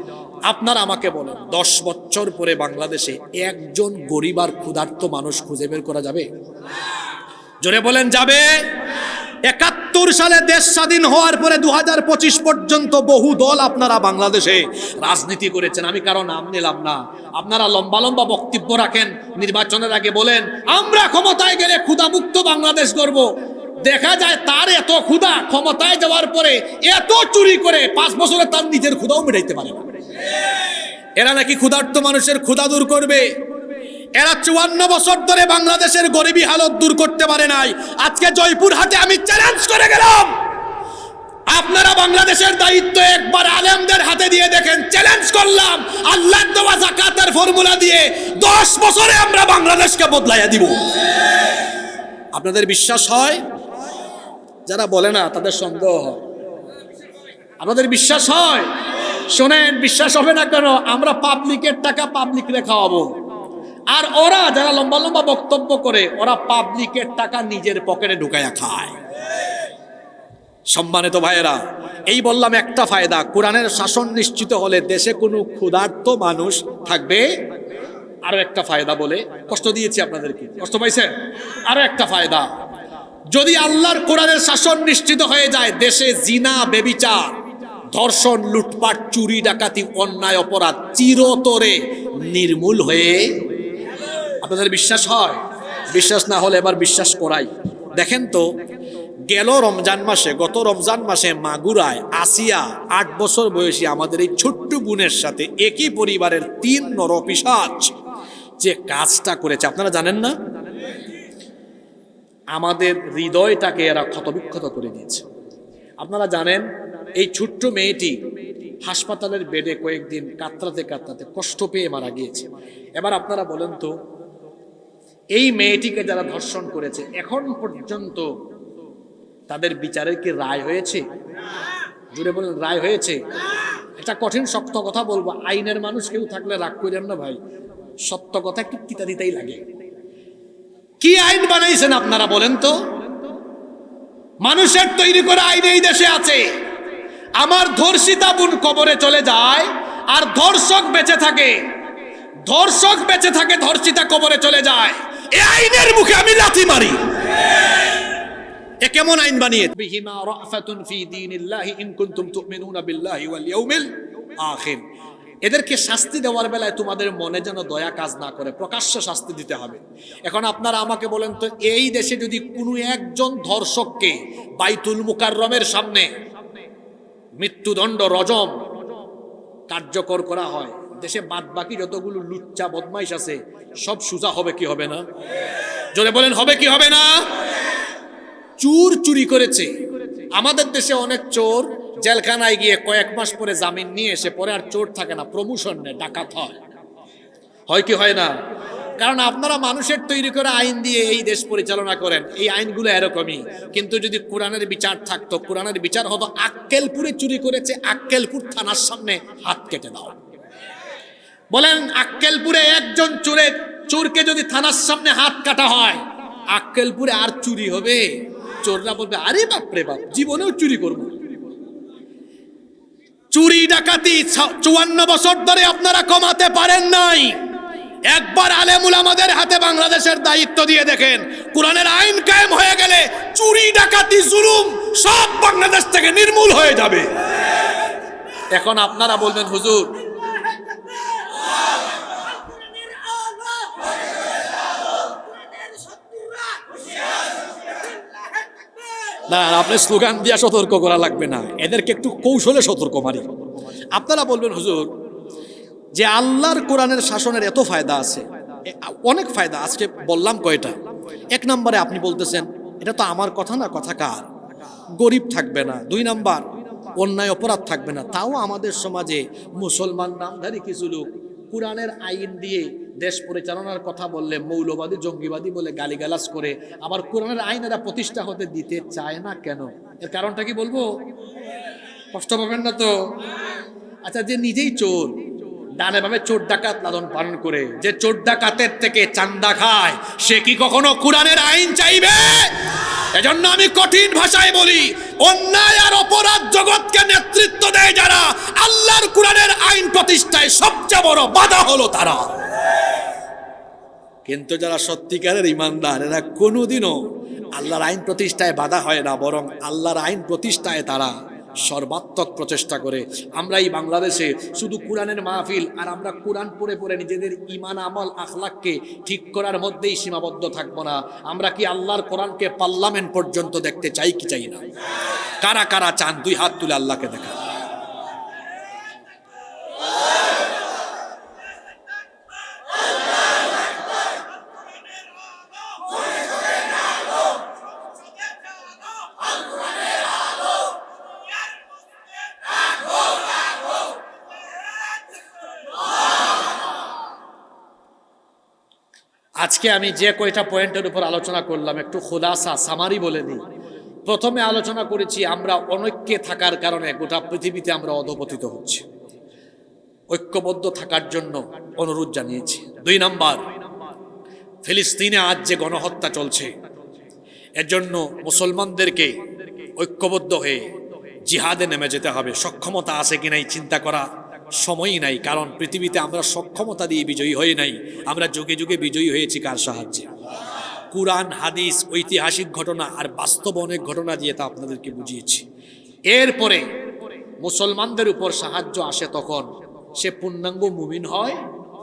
[SPEAKER 1] আপনারা আমাকে বলেন 10 বছর পরে বাংলাদেশে একজন গরিব আর ক্ষুধার্ত মানুষ খুঁজে বের করা যাবে? জোরে বলেন যাবে? 71 সালে দেশ স্বাধীন হওয়ার পরে 2025 পর্যন্ত বহু দল আপনারা বাংলাদেশে রাজনীতি করেছেন, আমি কারো নাম নিলাম না। আপনারা লম্বা লম্বা বক্তব্য রাখেন, নির্বাচনের আগে বলেন আমরা ক্ষমতায় গেলে ক্ষুধামুক্ত বাংলাদেশ গড়ব। দেখা যায় তার এত ক্ষুধা, ক্ষমতায় যাওয়ার পরে এত চুরি করে 5 বছরে তার নিজের ক্ষুধাও মেটাইতে পারে না। এরা নাকি ক্ষুধার্ত মানুষের ক্ষুধা দূর করবে। এরা 54 বছর ধরে বাংলাদেশের গরিবী হালত দূর করতে পারে নাই। আজকে জয়পুরহাটে আমি চ্যালেঞ্জ করে গেলাম, আপনারা বাংলাদেশের দায়িত্ব একবার আলেমদের হাতে দিয়ে দেখেন। চ্যালেঞ্জ করলাম, আল্লাহর দেওয়া যাকাতের ফর্মুলা দিয়ে 10 বছরে আমরা বাংলাদেশকে বদলাইয়া দিব। আপনাদের বিশ্বাস হয়? যারা বলে না তাদের সন্দেহ হয়। আপনাদের বিশ্বাস হয়? শোনেন, বিশ্বাস হবে না কেন? আমরা পাবলিকের টাকা পাবলিকরে খাওয়াবো। আর ওরা যারা লম্বা লম্বা বক্তব্য করে ওরা পাবলিকের টাকা নিজের পকেটে ঢুকায়া খায়। সম্মানিত ভাইয়েরা, এই বললাম একটা ফায়দা, কোরআনের শাসন নিশ্চিত হলে দেশে কোনো ক্ষুধার্ত মানুষ থাকবে। আরো একটা ফায়দা বলে কষ্ট দিয়েছি আপনাদেরকে, কষ্ট পাইছেন? আরো একটা ফায়দা, যদি আল্লাহর কোরআনের শাসন নিশ্চিত হয়ে যায়, দেশে জিনা, ব্যভিচার, ধর্ষণ, লুটপাট, চুরি, ডাকাতি, অন্যায়, অপরাধ চিরতরে নির্মূল হয়ে। আপনাদের বিশ্বাস হয়? বিশ্বাস না হলে এবার বিশ্বাস করাই। দেখেন তো, গেল রমজান মাসে, গত রমজান মাসে মাগুরায় আসিয়া 8 বছর বয়সী আমাদের এই ছোট্ট বোনের সাথে একই পরিবারের 3 নরপিশাচ যে কাজটা করেছে আপনারা জানেন না? আমাদের হৃদয়টাকে এরা ক্ষতবিক্ষত করে দিয়েছে। আপনারা জানেন এই ছোট্ট মেয়েটি হাসপাতালের বেডে কয়েকদিন কাতরাতে কাতরাতে কষ্ট পেয়ে মারা গিয়েছে। এবার আপনারা বলেন তো, এই মেয়েটিকে যারা ধর্ষণ করেছে এখন পর্যন্ত তাদের বিচারের কি রায় হয়েছে? জুড়ে বলেন, রায় হয়েছে? একটা কঠিন শক্ত কথা বলবো, আইনের মানুষ কেউ থাকলে রাগ করেন না ভাই, সত্য কথা একটু তিতা দিতেই লাগে। কি আইন বানাইছেন আপনারা বলেন তো? মানুষের তৈরি করা আইন এই দেশে আছে। আমার ধর্ষিতা বোন কবরে চলে যায় আর ধর্ষক বেঁচে থাকে, ধর্ষক বেঁচে থাকে, ধর্ষিতা কবরে চলে যায়, এই আইনের মুখে আমি লাথি মারি। এ কেমন আইন বানিয়ে? বিহিমা রাফাতুন ফি দীনিল্লাহি ইন কুনতুম তুমিনুনা বিল্লাহি ওয়াল ইয়াউমিল আখির। এদেরকে শাস্তি দেওয়ার বেলায় তোমাদের মনে যেন দয়া কাজ না করে, প্রকাশ্য শাস্তি দিতে হবে। এখন আপনারা আমাকে বলেন তো, এই দেশে যদি কোনো একজন ধর্ষককে বাইতুল মুকাররমের সামনে মৃত্যুদণ্ড, রজম কার্যকর করা হয়, দেশে বাদ বাকি যতগুলো লুচ্চা বদমাইশ আছে সব সোজা হবে কি হবে না? জোরে বলেন, হবে কি হবে না? চোর চুরি করেছে, আমাদের দেশে অনেক চোর জেলখানায় গিয়ে কয়েক মাস পরে জামিন নিয়ে এসে পরে আর চোর থাকে না, প্রমোশন নেয়, ডাকাত হয়। হয় কি হয় না? কারণ আপনারা মানুষের তৈরি করে আইন দিয়ে এই দেশ পরিচালনা করেন। এই আইনগুলো এরকমই, কিন্তু যদি কোরআনের বিচার থাকতো, কোরআনের বিচার হতো আক্কেলপুরে চুরি করেছে, আক্কেলপুর থানার সামনে হাত কেটে দাও। বলেন, আক্কেলপুরে একজন চোরকে যদি থানার সামনে হাত কাটা হয়, আক্কেলপুরে আর চুরি হবে? চোররা বলবে, আরে বাপরে বাপ, জীবনেও চুরি করবো। চুরি ডাকাতি 54 বছর ধরে আপনারা কমাতে পারেন নাই। একবার আলেমুল আমাদের হাতে বাংলাদেশের দায়িত্ব দিয়ে দেখেন, কোরআনের আইন কায়েম হয়ে গেলে চুরি ডাকাতি জুলুম সব বাংলাদেশ থেকে নির্মূল হয়ে যাবে। এখন আপনারা বলবেন, হুজুর না, আপনি স্লোগান দিয়া সতর্ক করা লাগবে না, এদেরকে একটু কৌশলে সতর্ক মারি। আপনারা বলবেন, হুজুর যে আল্লাহর কোরআনের শাসনের এত ফায়দা আছে, অনেক ফায়দা, আজকে বললাম কয়টা। 1 নম্বরে আপনি বলতেছেন এটা তো আমার কথা না, কথা কার? গরিব থাকবে না। 2 নম্বর, অন্যায় অপরাধ থাকবে না। তাও আমাদের সমাজে মুসলমান নামধারী কিছু লোক কোরআনের আইন দিয়ে দেশ পরিচালনার কথা বললে মৌলবাদী, জঙ্গিবাদী বলে গালিগালাজ করে, আবার কোরআনের আইন এরা প্রতিষ্ঠা হতে দিতে চায় না কেন? এর কারণটা কি বলবো? কষ্ট পাবেন না তো? আচ্ছা, যে নিজেই চোর, ডানে ভাবে চোর ডাকাত লালন পালন করে, যে চোর ডাকাতের থেকে চান্দা খায়, সে কি কখনো কোরআনের আইন চাইবে? এজন্য আমি কঠিন ভাষায় বলি, অন্যায় আর অপরাধ জগৎকে নেতৃত্ব দেয় যারা, আল্লাহর কোরআনের আইন প্রতিষ্ঠায় সবচেয়ে বড় বাধা হলো তারা। কিন্তু যারা সত্যিকারের ইমানদার, এরা কোনোদিনও আল্লাহর আইন প্রতিষ্ঠায় বাধা হয় না, বরং আল্লাহর আইন প্রতিষ্ঠায় তারা সর্বাত্মক প্রচেষ্টা করে। আমরা এই বাংলাদেশে শুধু কোরআনের মাহফিল আর আমরা কোরআন পড়ে পড়ে নিজেদের ইমান, আমল, আখলাককে ঠিক করার মধ্যেই সীমাবদ্ধ থাকবো না। আমরা কি আল্লাহর কোরআনকে পার্লামেন্ট পর্যন্ত দেখতে চাই কি চাই না? কারা কারা চান? 2 হাত তুলে আল্লাহকে দেখা। আজকে আমি যে কয়টা পয়েন্টের উপর আলোচনা করলাম, একটু খোলাসা সামারি বলে দিই। প্রথমে আলোচনা করেছি আমরা অনৈক্যে থাকার কারণে গোটা পৃথিবীতে আমরা অধপতিত হচ্ছি, ঐক্যবদ্ধ থাকার জন্য অনুরোধ জানিয়েছি। 2 নম্বর, ফিলিস্তিনে আজ যে গণহত্যা চলছে, এর জন্য মুসলমানদেরকে ঐক্যবদ্ধ হয়ে জিহাদে নেমে যেতে হবে। সক্ষমতা আছে কি নাই চিন্তা করা সময়ই নাই, কারণ পৃথিবীতে আমরা সক্ষমতা দিয়ে বিজয়ী হই নাই, আমরা যুগে যুগে বিজয়ী হয়েছি কার সাহায্যে? কুরআন, হাদিস, ঐতিহাসিক ঘটনা আর বাস্তব অনেক ঘটনা দিয়ে তা আপনাদেরকে বুঝিয়েছি। এরপরে মুসলমানদের উপর সাহায্য আসে তখন সে পূর্ণাঙ্গ মুমিন হয়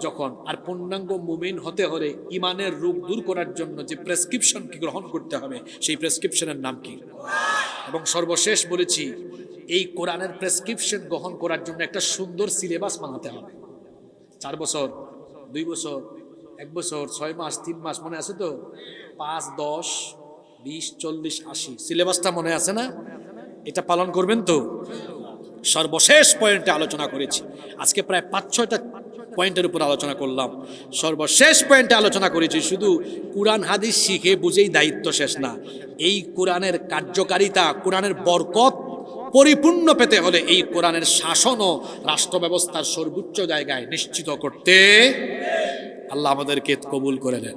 [SPEAKER 1] যখন। আর পূর্ণাঙ্গ মুমিন হতে হলে ইমানের রোগ দূর করার জন্য যে প্রেসক্রিপশন কি গ্রহণ করতে হবে, সেই প্রেসক্রিপশনের নাম কি? এবং সর্বশেষ বলেছি, এই কোরআনের প্রেসক্রিপশন গ্রহণ করার জন্য একটা সুন্দর সিলেবাস বানাতে হবে। 4 বছর, 2 বছর, 1 বছর, 6 মাস, 3 মাস, মনে আছে তো? 5, 10, 20, 40, 80 সিলেবাসটা মনে আছে না? এটা পালন করবেন তো? সর্বশেষ পয়েন্টে আলোচনা করেছি, আজকে প্রায় 5-6টা পয়েন্টের উপর আলোচনা করলাম। সর্বশেষ পয়েন্টে আলোচনা করেছি শুধু কুরআন হাদিস শিখে বুঝেই দায়িত্ব শেষ না, এই কোরআনের কার্যকারিতা, কোরআনের বরকত পরিপূর্ণ পেতে হলে এই কোরআনের শাসন ও রাষ্ট্র ব্যবস্থার সর্বোচ্চ জায়গায় নিশ্চিত করতে আল্লাহ আমাদেরকে কবুল করে নেন।